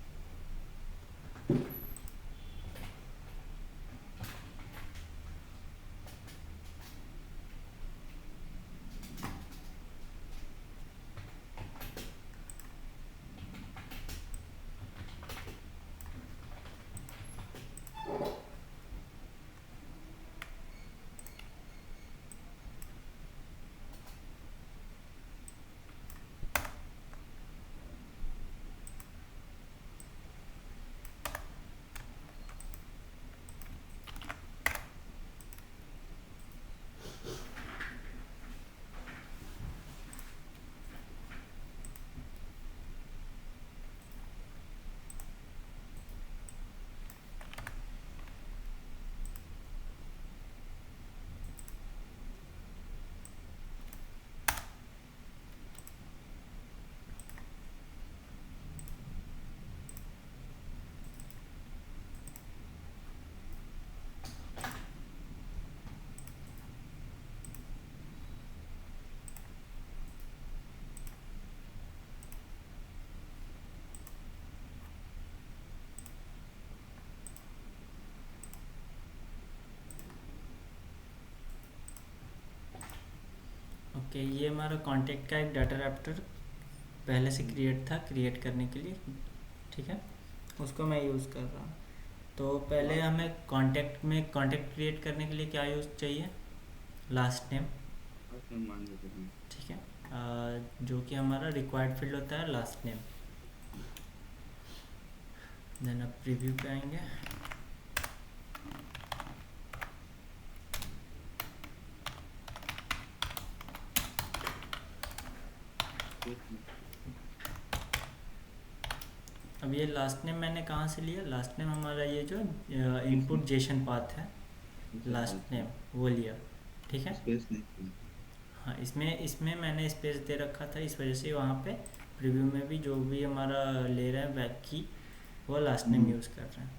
ओके, ये हमारा कॉन्टेक्ट का एक डाटा रैप्टर पहले से क्रिएट था, क्रिएट करने के लिए। ठीक है, उसको मैं यूज़ कर रहा हूँ। तो पहले हाँ हमें कॉन्टेक्ट में कॉन्टेक्ट क्रिएट करने के लिए क्या यूज़ चाहिए? Last name. बस मैं मान लेते हैं। ठीक है। जो कि हमारा रिक्वायर्ड फील्ड होता है लास्ट नेम। देन अब प्रीव्यू पे आएंगे। अब ये लास्ट नेम मैंने कहाँ से लिया? लास्ट नेम हमारा ये जो इनपुट जेसन पाथ है, लास्ट नेम वो लिया। ठीक है। स्पेस नहीं। हाँ, इसमें इसमें मैंने स्पेस दे रखा था, इस वजह से वहाँ पे प्रीव्यू में भी जो भी हमारा ले रहा है बैक की, वो लास्ट नेम हम्म, यूज़ कर रहे हैं।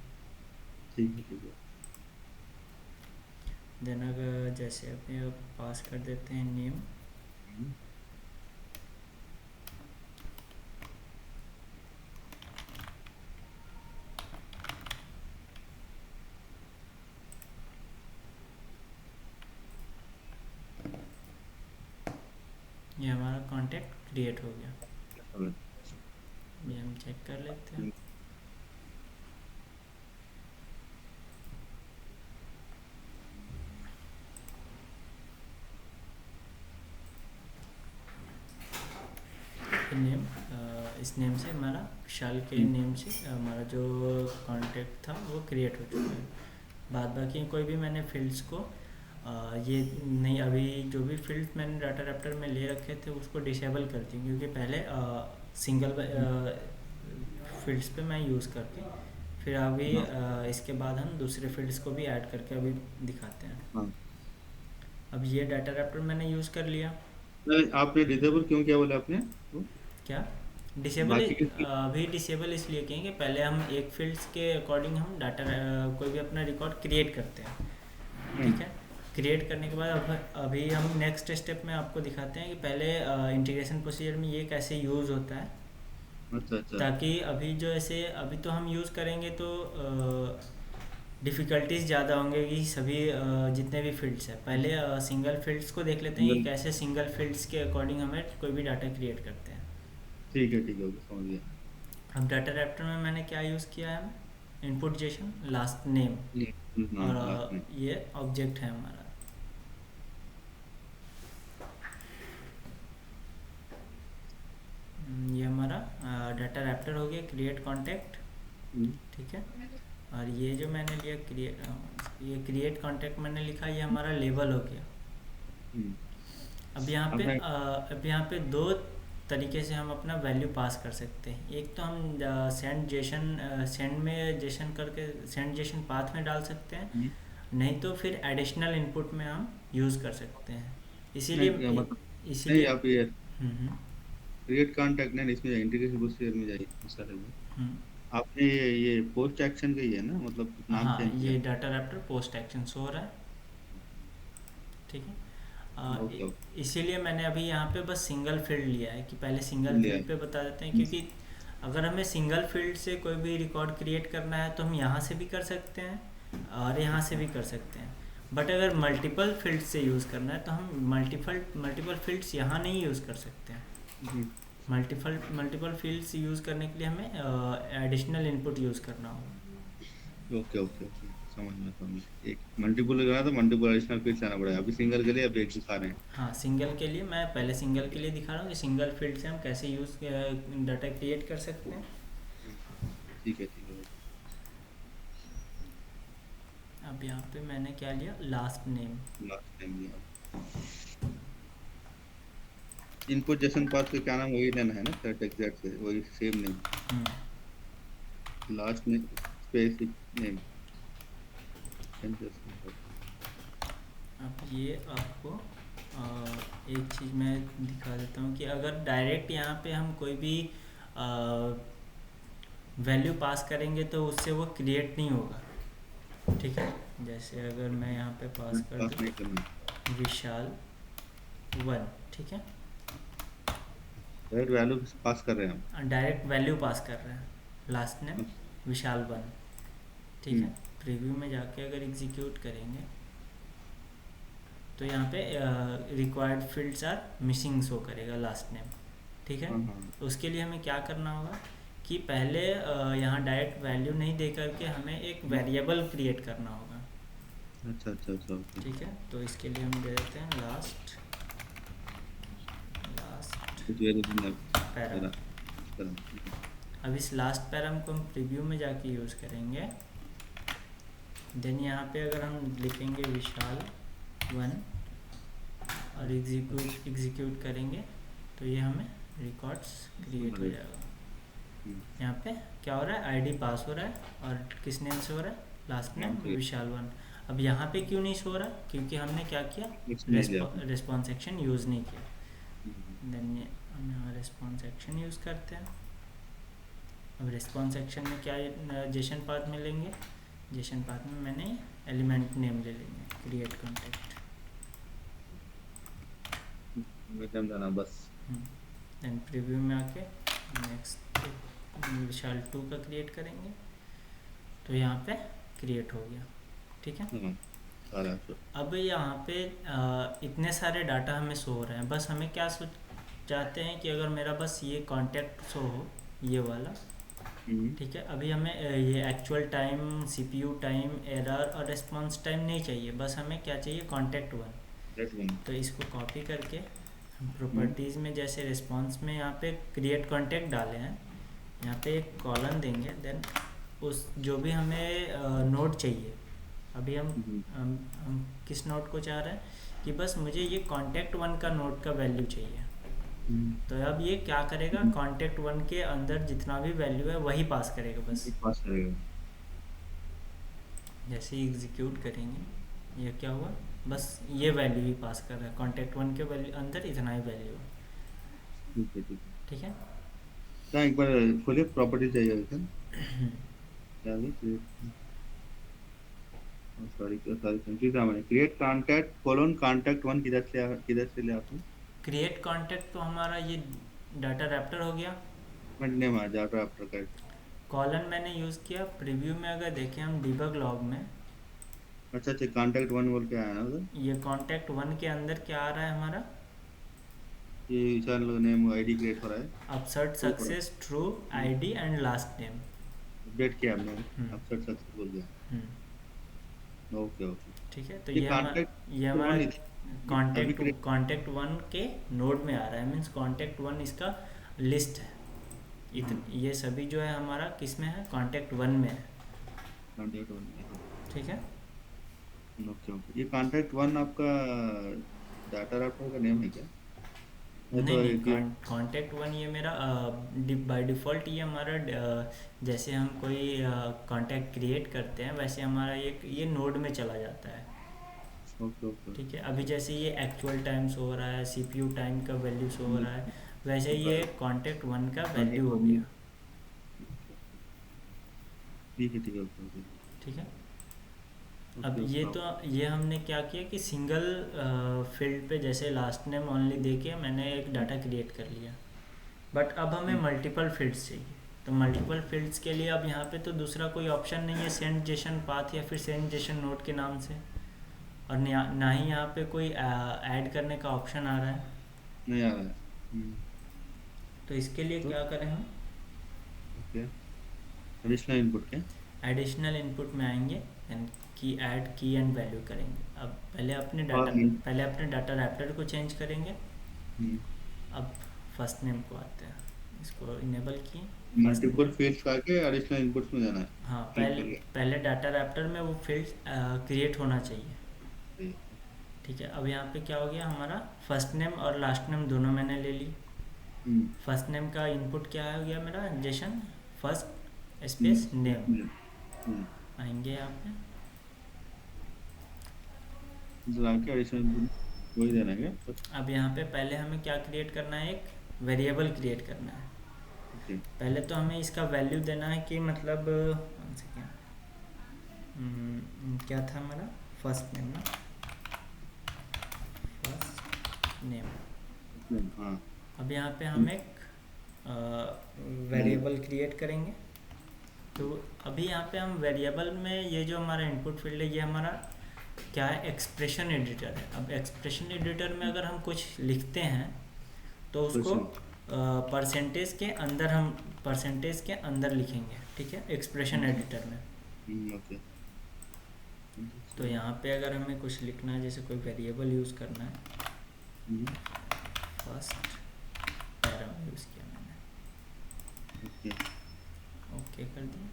ठीक है ठीक है। देन अगर जैसे अपने पास कर देते हैं नेम। हम्म, ये हमारा कॉन्टैक्ट क्रिएट हो गया। समझ। ये हम चेक कर लेते हैं। नेम, इस नेम से हमारा विशाल के नेम से हमारा जो कॉन्टैक्ट था वो क्रिएट हो चुका है। बाद बाकी कोई भी मैंने फील्ड्स को ये नहीं, अभी जो भी फील्ड मैंने डाटा रैप्टर में ले रखे थे उसको डिसेबल कर दी, क्योंकि पहले सिंगल फील्ड्स पे मैं यूज़ करके फिर अभी हाँ इसके बाद हम दूसरे फील्ड्स को भी ऐड करके अभी दिखाते हैं। हाँ। अब ये डाटा रैप्टर मैंने यूज़ कर लिया। नहीं, आपने डिसेबल क्यों किया बोला आपने वो? क्या डिसेबल? बाकी के अभी डिसेबल इसलिए किए कि पहले हम एक फील्ड्स के अकॉर्डिंग हम डाटा कोई भी अपना रिकॉर्ड क्रिएट करते हैं, ठीक है। क्रिएट करने के बाद अब अभी हम नेक्स्ट स्टेप में आपको दिखाते हैं कि पहले इंटीग्रेशन प्रोसीजर में ये कैसे यूज़ होता है, अच्छा अच्छा। ताकि अभी जो ऐसे अभी तो हम यूज़ करेंगे तो डिफ़िकल्टीज ज़्यादा होंगे कि सभी जितने भी फील्ड्स हैं। पहले सिंगल फील्ड्स को देख लेते हैं कि सिंगल। कैसे सिंगल फील्ड्स के अकॉर्डिंग हमें कोई भी डाटा क्रिएट करते हैं। ठीक है, ओके, समझ गया। अब डाटा रैप्टर में मैंने क्या यूज़ किया है, इनपुट जेसन लास्ट नेम, हाँ और लास्ट में। ये ऑब्जेक्ट है हमारा। ये हमारा डाटा रैप्टर हो गया क्रिएट कॉन्टैक्ट, हम्म, ठीक है। और ये जो मैंने लिया ये क्रिएट कॉन्टैक्ट मैंने लिखा, ये हमारा लेबल हो गया। हम्म। आपने अब यहाँ पे दो तरीके से हम अपना वैल्यू पास कर सकते हैं। एक तो हम सेंड में जेसन करके सेंड जेसन पाथ में डाल सकते हैं, नहीं तो फिर एडिशनल इनपुट में हम यूज़ कर सकते हैं। नहीं इसीलिए मतलब, नहीं इसीलिए आप ये हम्म क्रिएट कॉन्टैक्ट नहीं, इसमें इंटीग्रेशन प्रोसीजर में जाइए सारे में। हम्म, आपने ये पोस्ट एक्शन का ही है ना, मतलब नाम हाँ, चेंज किया। ये data Raptor post action show हो रहा है, ठीक है। Okay okay. इसीलिए मैंने अभी यहाँ पे बस सिंगल फील्ड लिया है कि पहले सिंगल लिया है। फील्ड पे बता देते हैं, हम्म, क्योंकि अगर हमें सिंगल फील्ड से कोई भी रिकॉर्ड क्रिएट करना है तो हम यहाँ से भी कर सकते हैं और यहाँ से भी कर सकते हैं। बट अगर मल्टीपल फील्ड से यूज़ करना है तो हम मल्टीपल फील्ड्स यहाँ नहीं यूज़ कर सकते हैं। हम्म, मल्टीपल फील्ड्स यूज़ करने के लिए हमें एडिशनल इनपुट यूज़ करना होगा। ओके ओके ओके, समझ में समझ में। एक मल्टीपल लगाना तो मल्टीपल एडिशनल फील्ड्स आना पड़ेगा, अभी सिंगल के लिए अब एक दिखा रहे हैं। हाँ, सिंगल के लिए मैं पहले सिंगल के लिए दिखा रहा हूँ कि सिंगल फील्ड से हम कैसे यूज़ डाटा क्रिएट कर सकते हैं। ठीक है। अब यहाँ पे मैंने क्या लिया, लास्ट नेम। लास्ट टाइम लिया। इनपुट जेसन पाथ का क्या नाम, वही लेना है ना, सेट एग्जैक्ट से वही same name. Last name space name. अब ये आपको एक चीज़ मैं दिखा देता हूँ कि अगर डायरेक्ट यहाँ पे हम कोई भी वैल्यू पास करेंगे तो उससे वो क्रिएट नहीं होगा, ठीक है। जैसे अगर मैं यहाँ पे पास कर पास नहीं दूँ करना, विशाल 1, ठीक है। डायरेक्ट वैल्यू पास कर रहे हैं हम। डायरेक्ट वैल्यू पास कर रहे हैं, लास्ट नेम विशाल 1, ठीक है। प्रीव्यू में जाके अगर एग्जीक्यूट करेंगे तो यहाँ पे required fields are missing show करेगा लास्ट नेम, ठीक है। तो उसके लिए हमें क्या करना होगा कि पहले यहाँ डायरेक्ट वैल्यू नहीं दे करके हमें एक वेरिएबल क्रिएट करना होगा। अच्छा अच्छा अच्छा, ओके। ठीक है, तो इसके लिए हम दे देते हैं लास्ट पैरा। अब इस लास्ट पैरम को हम प्रीव्यू में जाके यूज़ करेंगे। देन यहाँ पे अगर हम लिखेंगे विशाल 1 और एग्जीक्यूट करेंगे तो ये हमें रिकॉर्ड्स क्रिएट हो जाएगा। यहाँ पे क्या हो रहा है, आईडी पास हो रहा है और किस नेम से हो रहा है, लास्ट नेम विशाल 1। अब यहाँ पे क्यों नहीं शो रहा, क्योंकि हमने क्या किया, रिस्पॉन्स एक्शन यूज़ नहीं किया। देन हम यहाँ रिस्पॉन्स एक्शन यूज़ करते हैं। अब रिस्पॉन्स एक्शन में क्या जेसन पाथ में लेंगे, जेसन पाथ में मैंने एलिमेंट नेम ले लेंगे क्रिएट कॉन्टैक्ट बस। देन प्रीव्यू में आके नेक्स्ट विशाल 2 का क्रिएट करेंगे तो यहाँ पे क्रिएट हो गया, ठीक है। सारा अब यहाँ पे इतने सारे डाटा हमें शो हो रहे हैं, बस हमें क्या चाहते हैं कि अगर मेरा बस ये कांटेक्ट शो हो, ये वाला। हम्म। ठीक है, अभी हमें ये actual time, CPU time, error और रिस्पांस टाइम नहीं चाहिए, बस हमें क्या चाहिए, कांटेक्ट वन। That one. तो इसको कॉपी करके हम हम्म। प्रॉपर्टीज़ में जैसे रिस्पांस में यहाँ पे क्रिएट कांटेक्ट डाले हैं, यहाँ पे एक कॉलम देंगे। देन उस जो भी हमें नोड चाहिए, अभी हम्म। हम किस नोड को चाह रहे हैं कि बस मुझे ये कांटेक्ट वन का नोड का वैल्यू चाहिए। हम्म। तो अब ये क्या करेगा, हम्म। कांटेक्ट वन के अंदर जितना भी वैल्यू है वही पास करेगा बस। ये पास करेगा। जैसे ही एग्जीक्यूट करेंगे, ये क्या हुआ, बस ये वैल्यू ही पास कर रहा है, कांटेक्ट वन के वैल्यू अंदर इतना ही वैल्यू है। ठीक है, ठीक है। ठीक है। क्या एक बार खोलिए, प्रॉपर्टी चाहिए सर। क्या है क्रिएट, सॉरी सॉरी कंफ्यूज था मैंने। Create contact colon contact one किधर से ले आपने? क्रिएट कांटेक्ट तो हमारा ये डाटा रैप्टर हो गया। इवेंट नेम आ जाता आफ्टर का। कॉलन मैंने यूज़ किया प्रीव्यू में, अगर देखें हम डिबग लॉग में, अच्छा अच्छा, कॉन्टैक्ट वन बोल के आया ना उधर। ये कांटेक्ट वन के अंदर क्या आ रहा है हमारा, ये विशाल नेम आईडी क्रिएट हो रहा है। अपसर्ट ट्रू पड़ा। Success true ID and last name. Update किया आपने? हम्म। अपसेट सक्सेस बोल दिया। हम्म। Okay okay. ठीक है, तो ये ये हमारा, कॉन्टैक्ट ये हमारा वन अभी कांटेक्ट क्रिएट। कांटेक्ट वन के नोड में आ रहा है, मीन्स कांटेक्ट वन इसका लिस्ट है। ये सभी जो है हमारा किस में है, कांटेक्ट वन में है। Contact one. ठीक है। Okay okay. ये कॉन्टैक्ट वन आपका डाटा रैपर का नेम है क्या? ये नहीं तो नहीं, एक ये। कांटेक्ट वन ये मेरा बाय डिफ़ॉल्ट ये हमारा जैसे हम कोई कांटेक्ट क्रिएट करते हैं वैसे हमारा ये नोड में चला जाता है। Okay okay. ठीक है, अभी जैसे ये एक्चुअल टाइम शो हो रहा है, सीपीयू टाइम का वैल्यू शो हो रहा है, वैसे ये कांटेक्ट वन का वैल्यू कॉन्टैक्ट हो वन। गया। ठीक है ठीक है, ओके ओके। ठीक है। अब ओके ये उसका। तो ये हमने क्या किया कि सिंगल फील्ड पे जैसे लास्ट नेम ओनली दे के मैंने एक डाटा क्रिएट कर लिया। बट अब हमें मल्टीपल फील्ड्स चाहिए, तो मल्टीपल फील्ड्स के लिए अब यहाँ पे तो दूसरा कोई ऑप्शन नहीं है सेंड जेसन पाथ या फिर सेंड जेसन नोट के नाम से, और ना ही यहाँ पे कोई ऐड करने का ऑप्शन आ रहा है। नहीं आ रहा है। तो इसके लिए तो क्या करें हम, ओके, एडिशनल इनपुट क्या? एडिशनल इनपुट में आएंगे एंड की ऐड की एंड वैल्यू करेंगे। अब और पहले अपने डाटा रैप्टर को चेंज करेंगे। अब फर्स्ट नेम को आते हैं, इसको इनेबल किए फर्स्ट नेम। मल्टीपल फील्ड्स आके एडिशनल इनपुट्स में जाना है। हाँ, क्लिक करिए। पहले डाटा रैप्टर में वो फील्ड क्रिएट होना चाहिए। सही। ठीक है, अब यहाँ पे क्या हो गया हमारा, फर्स्ट नेम और लास्ट नेम दोनों मैंने ले ली। हम्म। फर्स्ट नेम का इनपुट क्या हो गया मेरा, जेसन फर्स्ट स्पेस नेम। हम्म। हम्म। आएंगे यहाँ पे, आके एडिशनल इनपुट वही देना है क्या? अब यहाँ पे पहले हमें क्या क्रिएट करना है, एक वेरिएबल क्रिएट करना है। ओके। पहले तो हमें इसका वैल्यू देना है कि मतलब कौन से क्या था हमारा, फर्स्ट नेम ना, फर्स्ट नेम। हाँ। अब यहाँ पे हम एक वेरिएबल क्रिएट करेंगे। तो अभी यहाँ पे हम वेरिएबल में ये जो हमारा इनपुट फील्ड है ये हमारा क्या है, एक्सप्रेशन एडिटर है। अब एक्सप्रेशन एडिटर में अगर हम कुछ लिखते हैं तो उसको परसेंटेज के अंदर हम परसेंटेज के अंदर लिखेंगे। ठीक है, एक्सप्रेशन एडिटर में। ओके। तो यहाँ पे अगर हमें कुछ लिखना है, जैसे कोई वेरिएबल यूज़ करना है, फर्स्ट पैराम यूज़ किया मैंने। ओके। ओके कर दिया।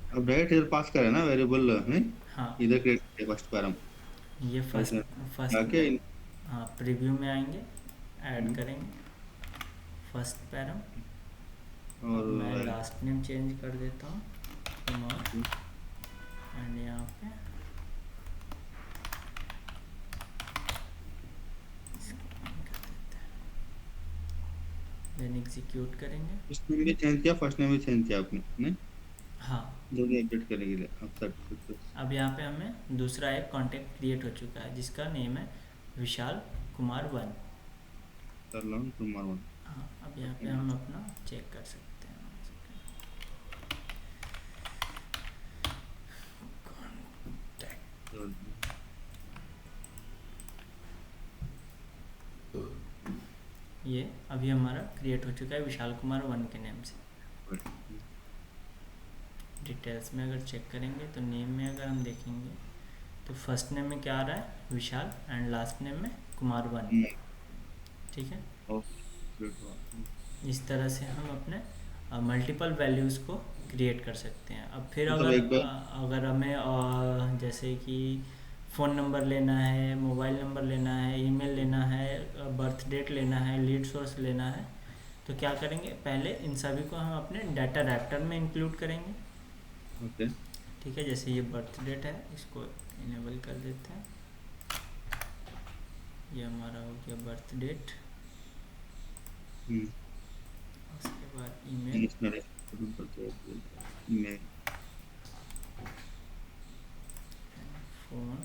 अब डायरेक्ट इधर पास करें ना वेरिएबल में। हाँ, इधर क्रिएट करें फर्स्ट पैराम। ये ऐसे फर्स्ट आके हाँ, प्रीव्यू में आएंगे, ऐड करेंगे फर्स्ट पैराम। और मैं लास्ट नेम चेंज कर देता हूँ कुमार, एंड यहाँ पे देन एग्जीक्यूट करेंगे। फर्स्ट नेम भी चेंज किया, फर्स्ट नेम भी चेंज किया आपने नहीं? हाँ, दोनों अपडेट करने के लिए अब तक। अब यहाँ पे हमें दूसरा एक कांटेक्ट क्रिएट हो चुका है जिसका नेम है विशाल कुमार वन। कर लो तुम्हारा वन। हाँ, अब यहाँ पे हम अपना चेक कर सकते हैं। ये अभी हमारा क्रिएट हो चुका है विशाल कुमार 1 के नेम से। डिटेल्स में अगर चेक करेंगे तो नेम में अगर हम देखेंगे तो फर्स्ट नेम में क्या आ रहा है, विशाल, एंड लास्ट नेम में कुमार 1। ठीक है, इस तरह से हम अपने मल्टीपल वैल्यूज़ को क्रिएट कर सकते हैं। अब फिर मतलब एक बार अगर हमें जैसे कि फ़ोन नंबर लेना है, मोबाइल नंबर लेना है, ईमेल लेना है, बर्थ डेट लेना है, लीड सोर्स लेना है, तो क्या करेंगे, पहले इन सभी को हम अपने डाटा रैप्टर में इंक्लूड करेंगे। ओके ठीक है, जैसे ये बर्थ डेट है, इसको इनेबल कर देते हैं। ये हमारा हो गया बर्थ डेट। उसके बाद ईमेल, फ़ोन,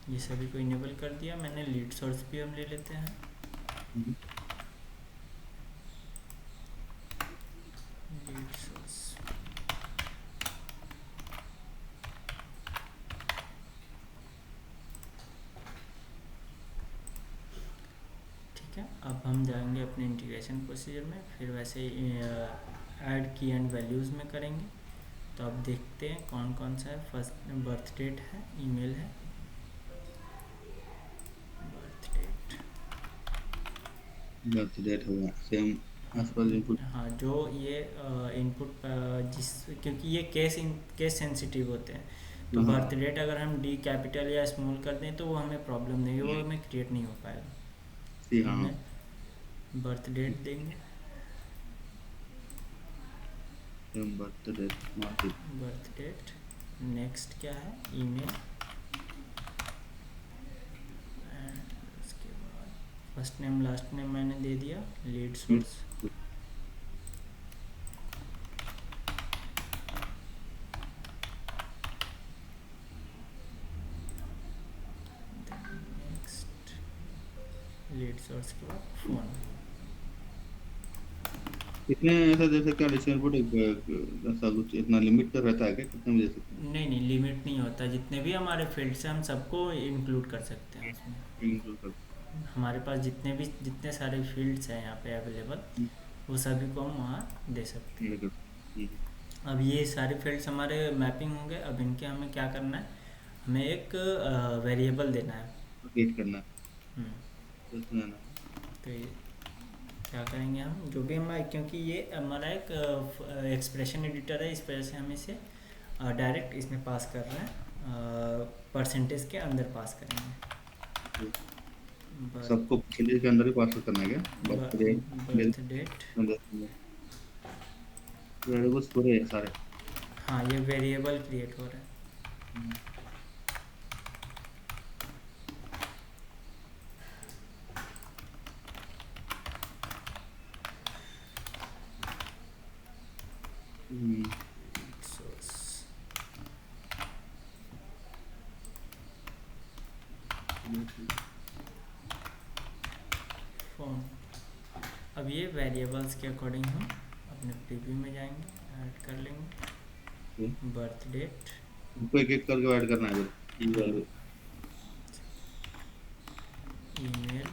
ये सभी को इनेबल कर दिया मैंने। लीड सोर्स भी हम ले लेते हैं। लीड सोर्स, ठीक है। अब हम जाएंगे अपने इंटीग्रेशन प्रोसीजर में, फिर वैसे ऐड की एंड वैल्यूज़ में करेंगे। तो अब देखते हैं कौन कौन सा है। फर्स्ट बर्थ डेट है, ईमेल है, बर्थ डेट होगा सेम एज पर इनपुट। हाँ, जो ये इनपुट जिस, क्योंकि ये केस सेंसिटिव होते हैं, तो हाँ बर्थ डेट अगर हम डी कैपिटल या स्मॉल कर दें तो वो हमें प्रॉब्लम नहीं है, वो हमें क्रिएट नहीं हो पाएगा। सी तो हाँ हमने बर्थ डेट देंगे, same birth date market. Birth date. Next क्या है, ईमेल, एंड उसके बाद फर्स्ट नेम लास्ट नेम मैंने दे दिया। Lead source, next lead source के बाद फ़ोन। कितने ऐसा दे सकते हैं एडिशनल इनपुट, ऐसा कुछ इतना लिमिट तो रहता है क्या, कितने में दे सकते हैं? नहीं नहीं, लिमिट नहीं होता, जितने भी हमारे फील्ड्स हैं हम सबको इंक्लूड कर सकते हैं उसमें। इंक्लूड कर हमारे पास जितने सारे फील्ड्स हैं यहाँ पे अवेलेबल, वो सभी को हम वहाँ दे सकते हैं। अब ये सारे फील्ड्स हमारे मैपिंग होंगे। अब इनके हमें क्या करना है, हमें एक वेरिएबल देना है। क्रिएट करना हम्म, है उसमें ना। तो ये क्या करेंगे हम, जो भी हमारा, क्योंकि ये हमारा एक एक्सप्रेशन एडिटर है, इस वजह से हम इसे डायरेक्ट इसमें पास कर रहे हैं, परसेंटेज के अंदर पास करेंगे। सबको परसेंटेज के अंदर ही पास करना है क्या? Birth date birth date, variables पूरे हैं सारे। हाँ, ये वेरिएबल क्रिएट हो रहा है। Source, phone. अब ये वेरिएबल्स के अकॉर्डिंग हम अपने प्रीव्यू में जाएंगे, ऐड कर लेंगे बर्थ डेट, उनको एक एक करके ऐड करना है फिर। ईमेल,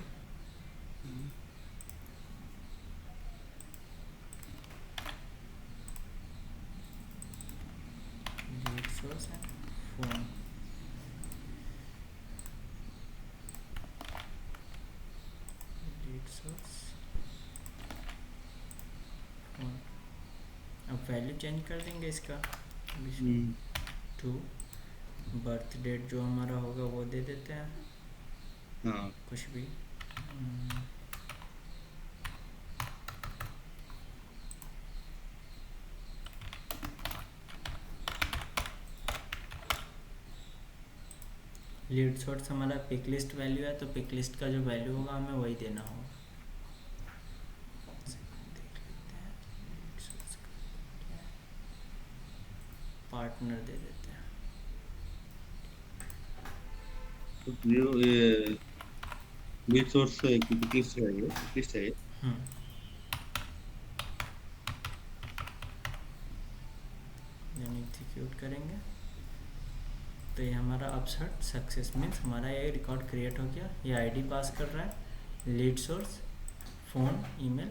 लीड सोर्स है, फ़ोन। Lead source, phone. अब वैल्यू चेंज कर देंगे इसका, 2। बर्थ डेट जो हमारा होगा वो दे देते हैं, हाँ कुछ भी। लीड सोर्स हमारा पिक लिस्ट वैल्यू है, तो पिक लिस्ट का जो वैल्यू होगा हमें वही देना होगा। पार्टनर दे देते हैं। तो ये बिट सोर्स से लिस्ट है, ये लिस्ट है ये। देन एग्जीक्यूट करेंगे। तो ये हमारा अपसेट सक्सेस मीन्स हमारा ये रिकॉर्ड क्रिएट हो गया। ये आईडी पास कर रहा है, lead source, phone, email,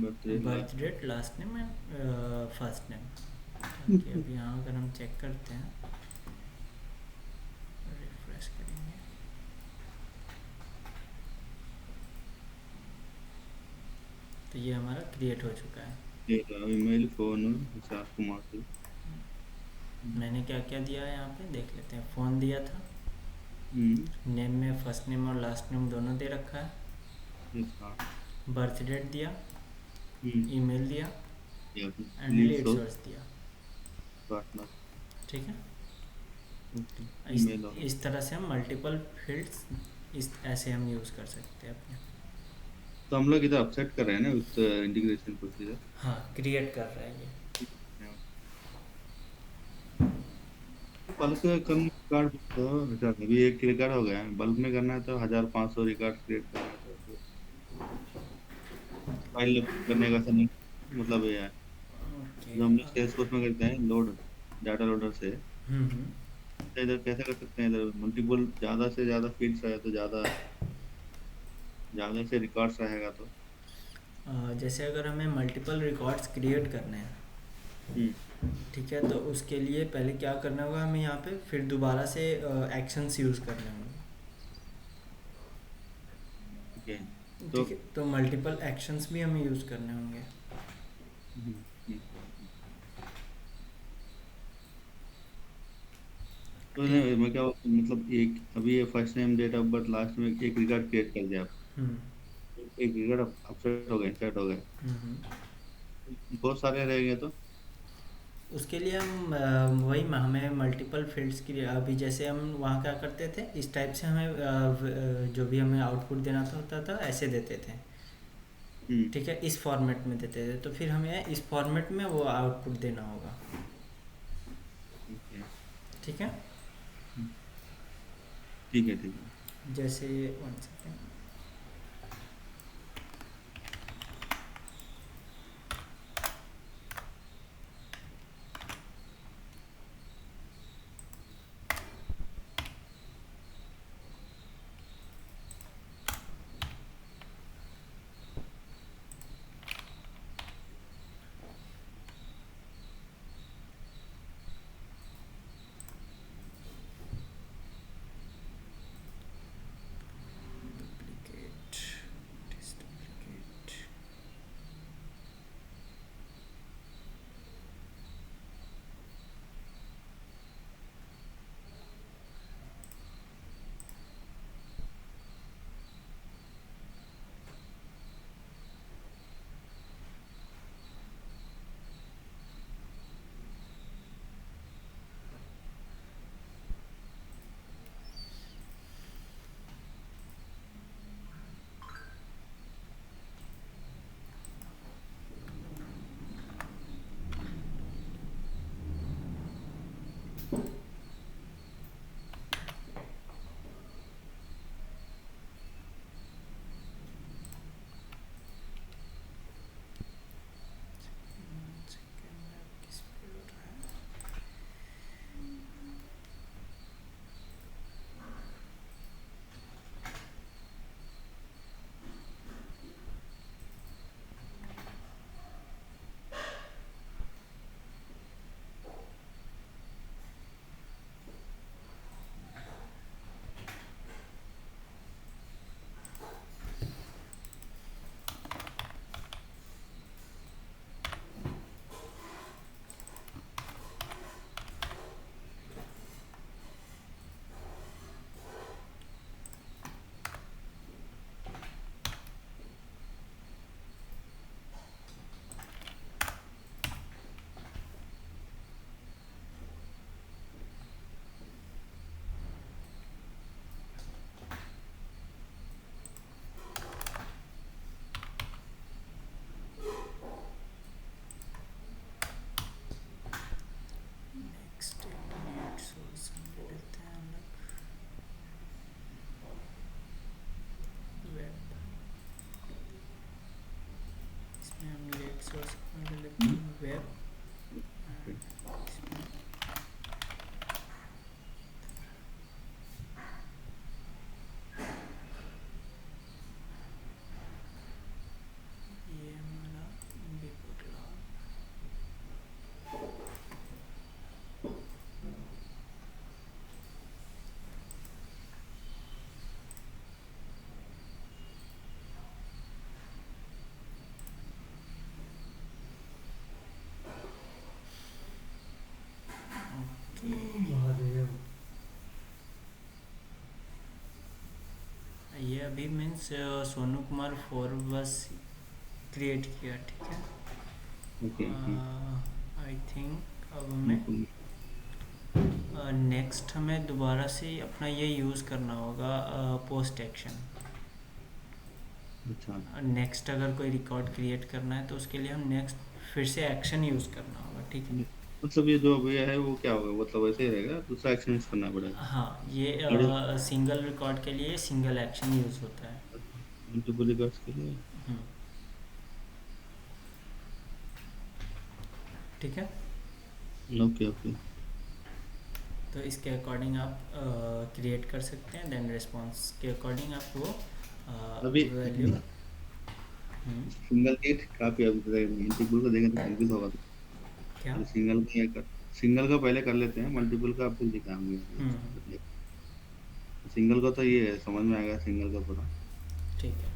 birth date, last name and first name. ताकि अभी यहाँ अगर हम चेक करते हैं, रिफ्रेश करेंगे, तो ये हमारा क्रिएट हो चुका है। ईमेल, फोन, विशाल कुमार से। मैंने क्या क्या दिया है यहाँ पे देख लेते हैं। फ़ोन दिया था, नेम में फर्स्ट नेम और लास्ट नेम दोनों दे रखा है, बर्थ डेट दिया, ईमेल दिया एंड लीड सोर्स दिया। ठीक है, इस तरह से हम मल्टीपल फील्ड्स ऐसे हम यूज़ कर सकते हैं अपने। तो हम लोग इधर अपसेट कर रहे हैं ना विथ इंटीग्रेशन प्रोसीजर। हाँ, क्रिएट कर रहा है ये। बल्क कम रिकॉर्ड तो अभी एक रिकॉर्ड हो गया है, बल्क में करना है तो 1500 रिकॉर्ड क्रिएट करना है तो फाइल करने का समय मतलब ये है। ओके। जो हम लोग सेल्सफोर्स में करते हैं लोड, डाटा लोडर से, हम्म। तो इधर कैसे कर सकते हैं? इधर मल्टीपल ज़्यादा से ज़्यादा फील्ड्स रहे तो ज़्यादा ज़्यादा से रिकॉर्ड्स रहेगा तो जैसे अगर हमें मल्टीपल रिकॉर्ड्स क्रिएट करने हैं, हम्म ठीक है, तो उसके लिए पहले क्या करना होगा हमें यहाँ पे, फिर दोबारा से एक्शंस यूज़ करने होंगे। ठीक है। तो ठीक है, तो मल्टीपल एक्शंस भी हमें यूज़ करने होंगे। हम्म, हम्म, हम्म। तो ठीक। मैं क्या मतलब एक अभी ये first name, date of birth, last में एक रिकॉर्ड क्रिएट कर दिया आप, हम्म। एक रिकॉर्ड अपसेट हो गए, इंसर्ट हो गए, हम्म। बहुत सारे रहेंगे तो उसके लिए हम वही हमें मल्टीपल फील्ड्स की, अभी जैसे हम वहाँ क्या करते थे, इस टाइप से हमें जो भी हमें आउटपुट देना होता था ऐसे देते थे। हम्म ठीक है, इस फॉर्मेट में देते थे, तो फिर हमें इस फॉर्मेट में वो आउटपुट देना होगा। ठीक है ठीक है, ठीक है ठीक है। जैसे 1 सेकेंड। डुप्लीकेट, डिसडुप्लीकेट। किस पे हो रहा है? नेक्स्ट लीड सोर्स ले लेते हैं हम लोग, वेब। इसमें हम लीड सोर्स ले लेते हैं वेब। Okay. इसमें अभी मीन्स सोनू कुमार 4 बस क्रिएट किया, ठीक है। ओके। आई थिंक अब हमें नेक्स्ट हमें दोबारा से अपना ये यूज़ करना होगा पोस्ट एक्शन। अच्छा, नेक्स्ट अगर कोई रिकॉर्ड क्रिएट करना है तो उसके लिए हम नेक्स्ट फिर से एक्शन यूज़ करना होगा, ठीक है। मतलब ये जो अभी है वो क्या होगा, मतलब वैसे ही रहेगा, दूसरा एक्शन यूज करना पड़ेगा। हाँ, ये अरे, सिंगल रिकॉर्ड के लिए सिंगल एक्शन यूज़ होता है। मल्टीपल रिकॉर्ड्स के लिए। हम्म, ठीक है। Okay okay. तो इसके अकॉर्डिंग आप क्रिएट कर सकते हैं, देन रिस्पॉन्स के अकॉर्डिंग आप वो अभी वैल्यू। सिंगल की काफी अभी मल्टीपल को देंगे तो कंफ्यूज होगा। क्या? तो सिंगल का पहले कर लेते हैं, मल्टीपल का आपको हम्म, दिखाएंगे। सिंगल का तो ये समझ में आएगा, सिंगल का पूरा। ठीक है।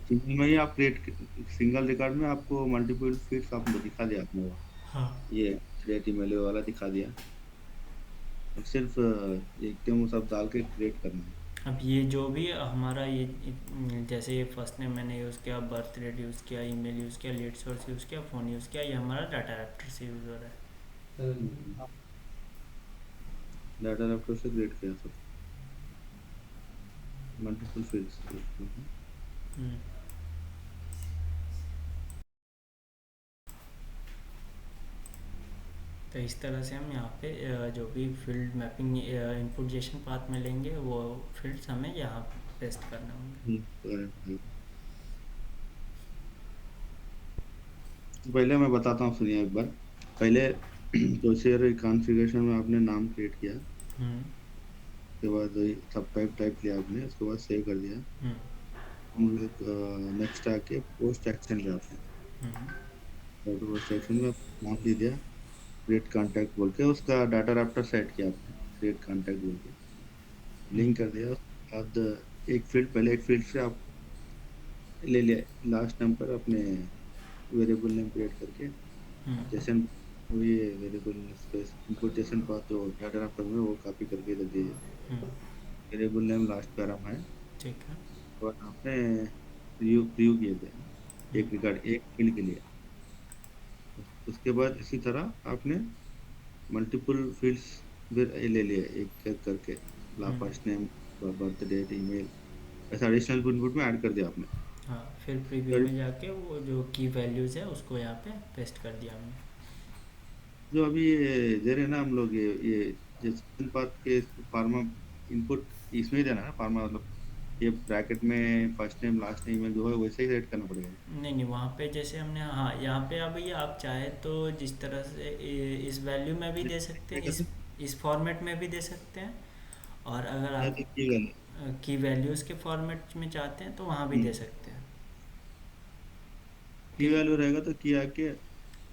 सिंगल में ही आप क्रिएट, सिंगल रिकॉर्ड में आपको मल्टीपल फीड्स आपको दिखा दिया आपने वो, हाँ, ये क्रिएट ईमेल वाला दिखा दिया। अब सिर्फ एकदम वो सब डाल के क्रिएट करना है। अब ये जो भी हमारा ये जैसे ये फर्स्ट नेम मैंने यूज़ किया, बर्थ डेट यूज़ किया, ईमेल यूज़ किया, लीड सोर्स यूज़ किया, फ़ोन यूज़ किया, ये हमारा डाटा रैप्टर से यूज़ हो रहा है। डाटा रैप्टर से क्रिएट किया सब, मल्टीपल फील्ड्स। हम्म, तो इस तरह से हम यहाँ पे जो भी field mapping input Jason path में लेंगे वो फील्ड्स हमें यहाँ पेस्ट करने होंगे। पहले मैं बताता हूँ, सुनिए एक बार। पहले प्रोसीजर कॉन्फ़िगरेशन में आपने नाम क्रिएट किया, हम्म, उसके बाद सब टाइप टाइप किया आपने, उसके बाद सेव कर दिया। हम्म, हम लोग नेक्स्ट आके पोस्ट एक्शन जाते हैं। हम्म, और पोस्ट एक्शन में नाम दे दिया क्रिएट कॉन्टैक्ट बोल के, उसका डाटा रैप्टर सेट किया आपने क्रिएट कॉन्टैक्ट बोल के, हम्म, लिंक कर दिया। उसके बाद एक फील्ड, पहले एक फील्ड से आप ले लिया लास्ट नेम पर अपने वेरिएबल नेम क्रिएट करके, हम्म, जेसन, वो ये variable space input Jason path जो डाटा रैप्टर में, वो कॉपी करके रख दीजिए। हम्म, वेरिएबल नेम लास्ट पैराम है। ठीक है। और आपने प्रीव्यू किए थे हम्म, एक रिकॉर्ड, एक फील्ड के लिए। उसके बाद इसी तरह आपने मल्टीपल फील्ड्स फिर ले लिए एक एक करके, ला हम्म, first name, birth date, email, ऐसा एडिशनल इनपुट में ऐड कर दिया आपने। हाँ, फिर प्रीव्यू फिर में जाके वो जो की वैल्यूज़ है उसको यहाँ पे पेस्ट कर दिया हमने। जो अभी ये दे रहे हैं ना हम लोग, ये जिस बात के फार्मा इनपुट इसमें ही देना है फार्मा, मतलब ये ब्रैकेट में first name last name email जो है वैसे ही सेट करना पड़ेगा। नहीं नहीं, वहाँ पे जैसे हमने, हाँ यहाँ पे अब ये आप चाहे तो जिस तरह से इस वैल्यू में भी दे सकते क्या हैं, कहते इस फॉर्मेट में भी दे सकते हैं। और अगर हैं, आप ये वाले। की वैल्यूज़ के फॉर्मेट में चाहते हैं तो वहाँ भी दे सकते हैं, की ठीक है। वैल्यू रहेगा तो की आके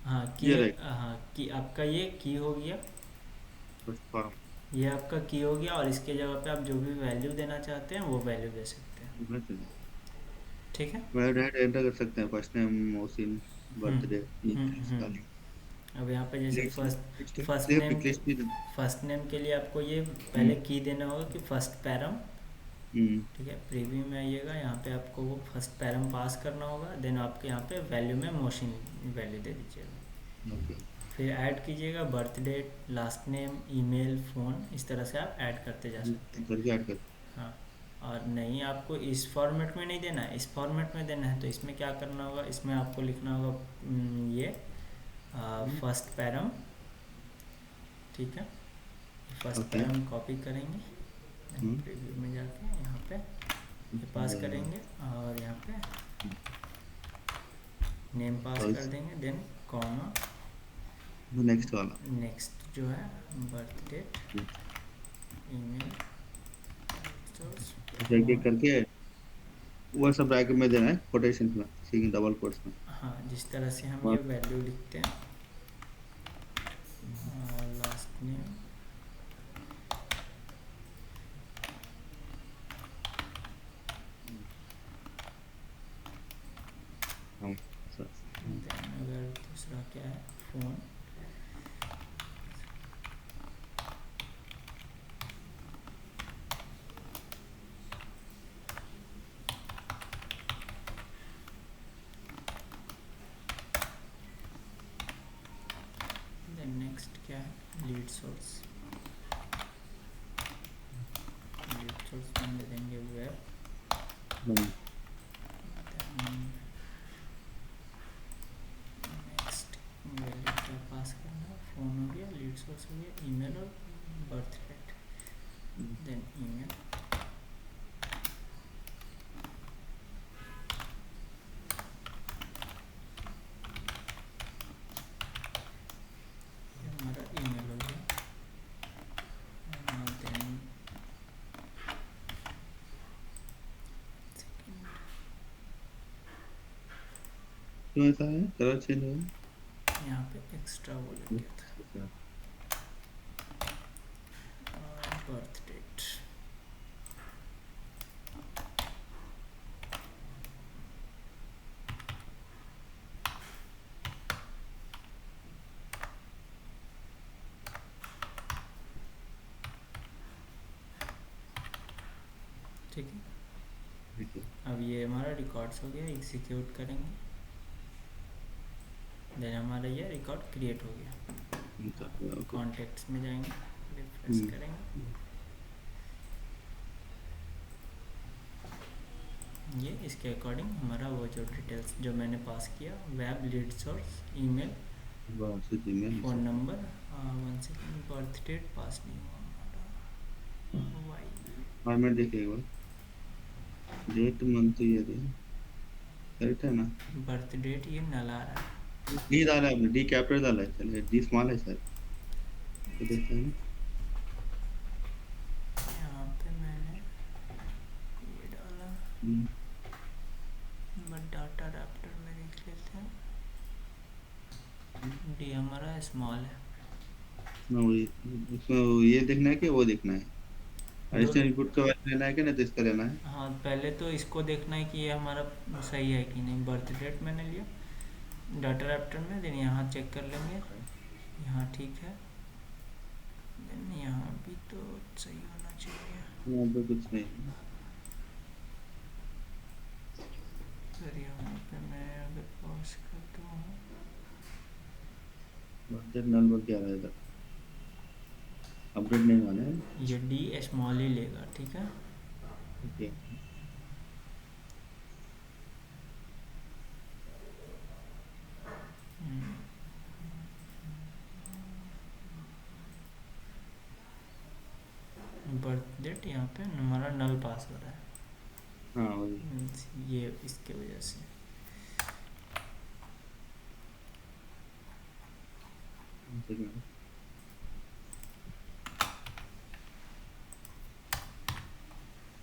हाँ की, ये रहेगा हाँ की आपका ये की हो गया, फर्स्ट फॉर्म। ये आपका की हो गया, और इसके जगह पे आप जो भी वैल्यू देना चाहते हैं वो वैल्यू दे सकते हैं, ठीक है। मैं डायरेक्ट एंटर कर सकते हैं फर्स्ट नेम, मोहसिन, हम्म, बर्थडे, ईमेल, इसका लिंक। अब यहाँ पे जैसे लिस्ट लिस्ट फर्स्ट सिर्फ नेम एक लिस्ट भी देना। फर्स्ट नेम के लिए आपको ये पहले हम्म की देना होगा कि फर्स्ट पैरम, हम्म, ठीक है। प्रीव्यू में आइएगा, यहाँ पे आपको वो फर्स्ट पैरम पास करना होगा, देन आपके यहाँ पे वैल्यू में मोशन वैल्यू दे दीजिएगा। ओके। फिर ऐड कीजिएगा birth date, last name, email, phone, इस तरह से आप ऐड करते जा सकते हैं। करके ऐड कर। हाँ, और नहीं आपको इस फॉर्मेट में नहीं देना है, इस फॉर्मेट में देना है तो इसमें क्या करना होगा, इसमें आपको लिखना होगा ये फर्स्ट पैरम, ठीक है। First okay. पैरम कॉपी करेंगे, प्रीव्यू में जाके यहाँ पे ये पास करेंगे, और यहाँ पे नेम पास कर देंगे, देन कॉमा, नेक्स्ट वाला। नेक्स्ट जो है बर्थ डेट, ईमेल, सोर्स, एक एक फोन। करके वो सब ब्रैकेट में देना है, कोटेशन में, सिंगल डबल कोट्स में। हाँ, जिस तरह से हम ये और वैल्यू लिखते हैं, लास्ट नेम, हम सर, देन अगर दूसरा क्या है, फ़ोन, सोर्स में दे देंगे वेब, नेक्स्ट वैल्यू क्या पास करना, फ़ोन हो गया, लीड सोर्स हो गया, ईमेल और बर्थ डेट, देन ईमेल, हमारा ईमेल हो गया, देन क्यों ऐसा है, कलर चेंज हो यहाँ पे एक्स्ट्रा वो लग गया था, गया? बर्थ डेट, ठीक है। ठीक है। अब ये हमारा रिकॉर्ड्स हो गया, एग्जीक्यूट करेंगे, देन हमारा ये रिकॉर्ड क्रिएट हो गया। ओके। कॉन्टेक्ट्स में जाएंगे, रिफ्रेश करेंगे, ये इसके अकॉर्डिंग हमारा वो जो डिटेल्स जो मैंने पास किया, web, lead source, email, phone number, 1 second, birth date pass नहीं हुआ हमारा, वाई, फॉर्मेट देखिए एक बार, डेट मंथ ईयर है, करेक्ट है ना? बर्थ डेट ये नल आ रहा है, डी डाला है आपने, डी कैपिटल डाला है, चलिए डी स्मॉल है सर, तो देखते हैं ना। यहाँ पे मैंने ये डाला, बट डाटा रैप्टर में देख लेते हैं, डी हमारा स्मॉल है, उसमें ये देखना है कि वो देखना है, दो, एडिशनल इनपुट का वैल्यू लेना है कि नहीं, तो इसका लेना है। हाँ पहले तो इसको देखना है कि ये हमारा सही है कि नहीं, बर्थ डेट मैंने लिया डाटा रैप्टर में, देन यहाँ चेक कर लेंगे, यहाँ ठीक है, देन यहाँ भी तो सही होना चाहिए, यहाँ पे कुछ नहीं है। फिर यहाँ पे मैं अगर पॉज करता हूँ, बजट नल पर क्या रहेगा, अपडेट नहीं हुआ है। ये डी स्मॉल ही लेगा, ठीक है। ओके। बर्थ डेट यहाँ पे हमारा नल पास हो रहा है, हाँ वही। ये इसके वजह से,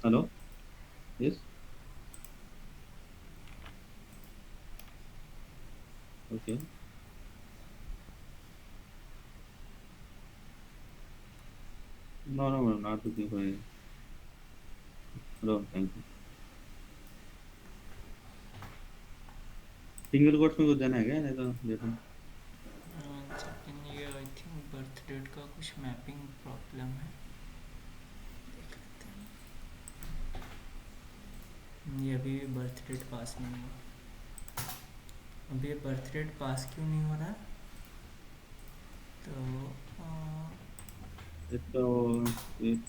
hello, yes, okay, no no not looking for, hello, thank you. Single quotes में कुछ देना है क्या, नहीं तो देखो। सेकंड, ये आई थिंक बर्थ डेट का कुछ मैपिंग प्रॉब्लम है, देख लेते हैं, ये अभी बर्थ डेट पास नहीं हुआ, अभी ये बर्थ डेट पास क्यों नहीं हो रहा, तो इसका एक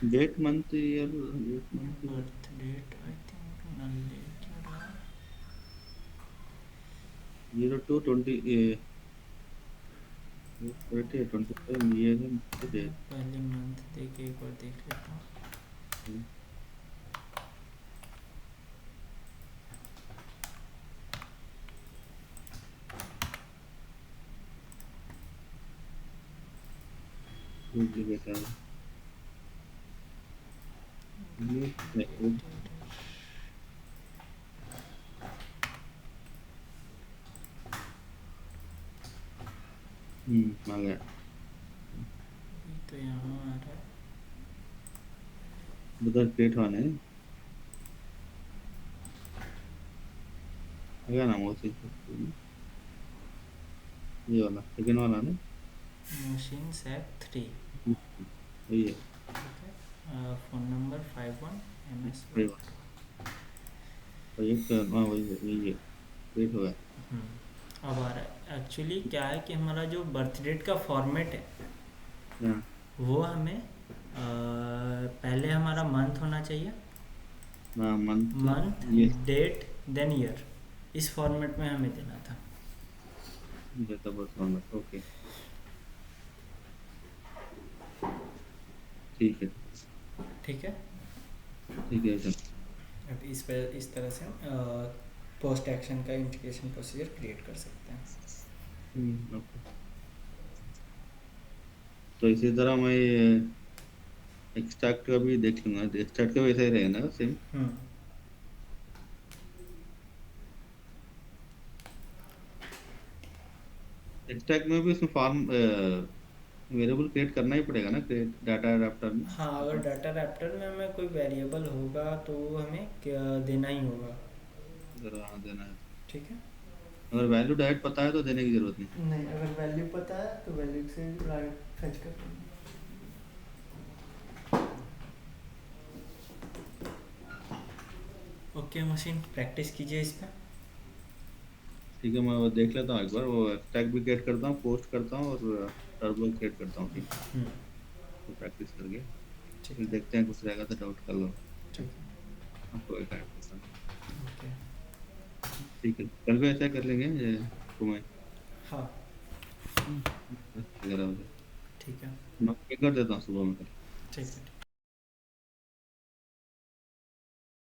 date month year, date month year. Birth date I think null ले क्यों रहा है, 0220 25 ये है मैं पहले मंथ दे के एक बार देख लेता हूँ। डुप्लीकेट है ये। आ गया। ये तो यहाँ आ रहा है। उधर क्रिएट होने आ गया नाम उसी ये वाला सेकंड वाला ना। Machine set 3। वही है। ठीक है, फ़ोन नंबर 51 MS वही वाला वही हाँ वही है क्रिएट हो गया। अब आ रहा है। एक्चुअली क्या है कि हमारा जो बर्थ डेट का फॉर्मेट है हाँ वो हमें पहले हमारा मंथ होना चाहिए, हाँ मंथ मंथ ये डेट देन ईयर, इस फॉर्मेट में हमें देना था। Date of birth format okay ठीक है ठीक है, ठीक है सर। अब इस तरह से हम पोस्ट एक्शन का इंटीग्रेशन प्रोसीजर क्रिएट कर सकते हैं। ओके तो इसी तरह मैं एक्सट्रैक्ट का भी देख लूंगा। एक्सट्रैक्ट का वैसा ही रहेगा ना सेम। हम्म एक्सट्रैक्ट में भी उसमें फॉर्म वेरिएबल क्रिएट करना ही पड़ेगा ना क्रिएट डाटा एडाप्टर में। हाँ, अगर डाटा रैप्टर में हमें कोई वेरिएबल होगा तो वो हमें देना ही होगा। अगर हाँ देना है ठीक है, अगर वैल्यू डायरेक्ट पता है तो देने की जरूरत नहीं। नहीं अगर वैल्यू पता है तो वैल्यू से फेच कर देंगे। ओके मशीन, प्रैक्टिस कीजिए इस पर। ठीक है मैं वो देख लेता हूँ एक बार वो एक्सट्रैक्ट भी क्रिएट करता हूँ पोस्ट करता हूँ और टर्बो क्रिएट करता हूँ। ठीक है हम्म, तो प्रैक्टिस करके ठीक फिर है, देखते हैं कुछ रहेगा तो डाउट कर लो। ठीक है, आपको एक ऐड करता हूँ। ओके, ठीक है कल भी ऐसा कर लेंगे तो मैं हाँ, 11 बजे ठीक है, मैं कर देता हूँ सुबह में कल। ठीक है।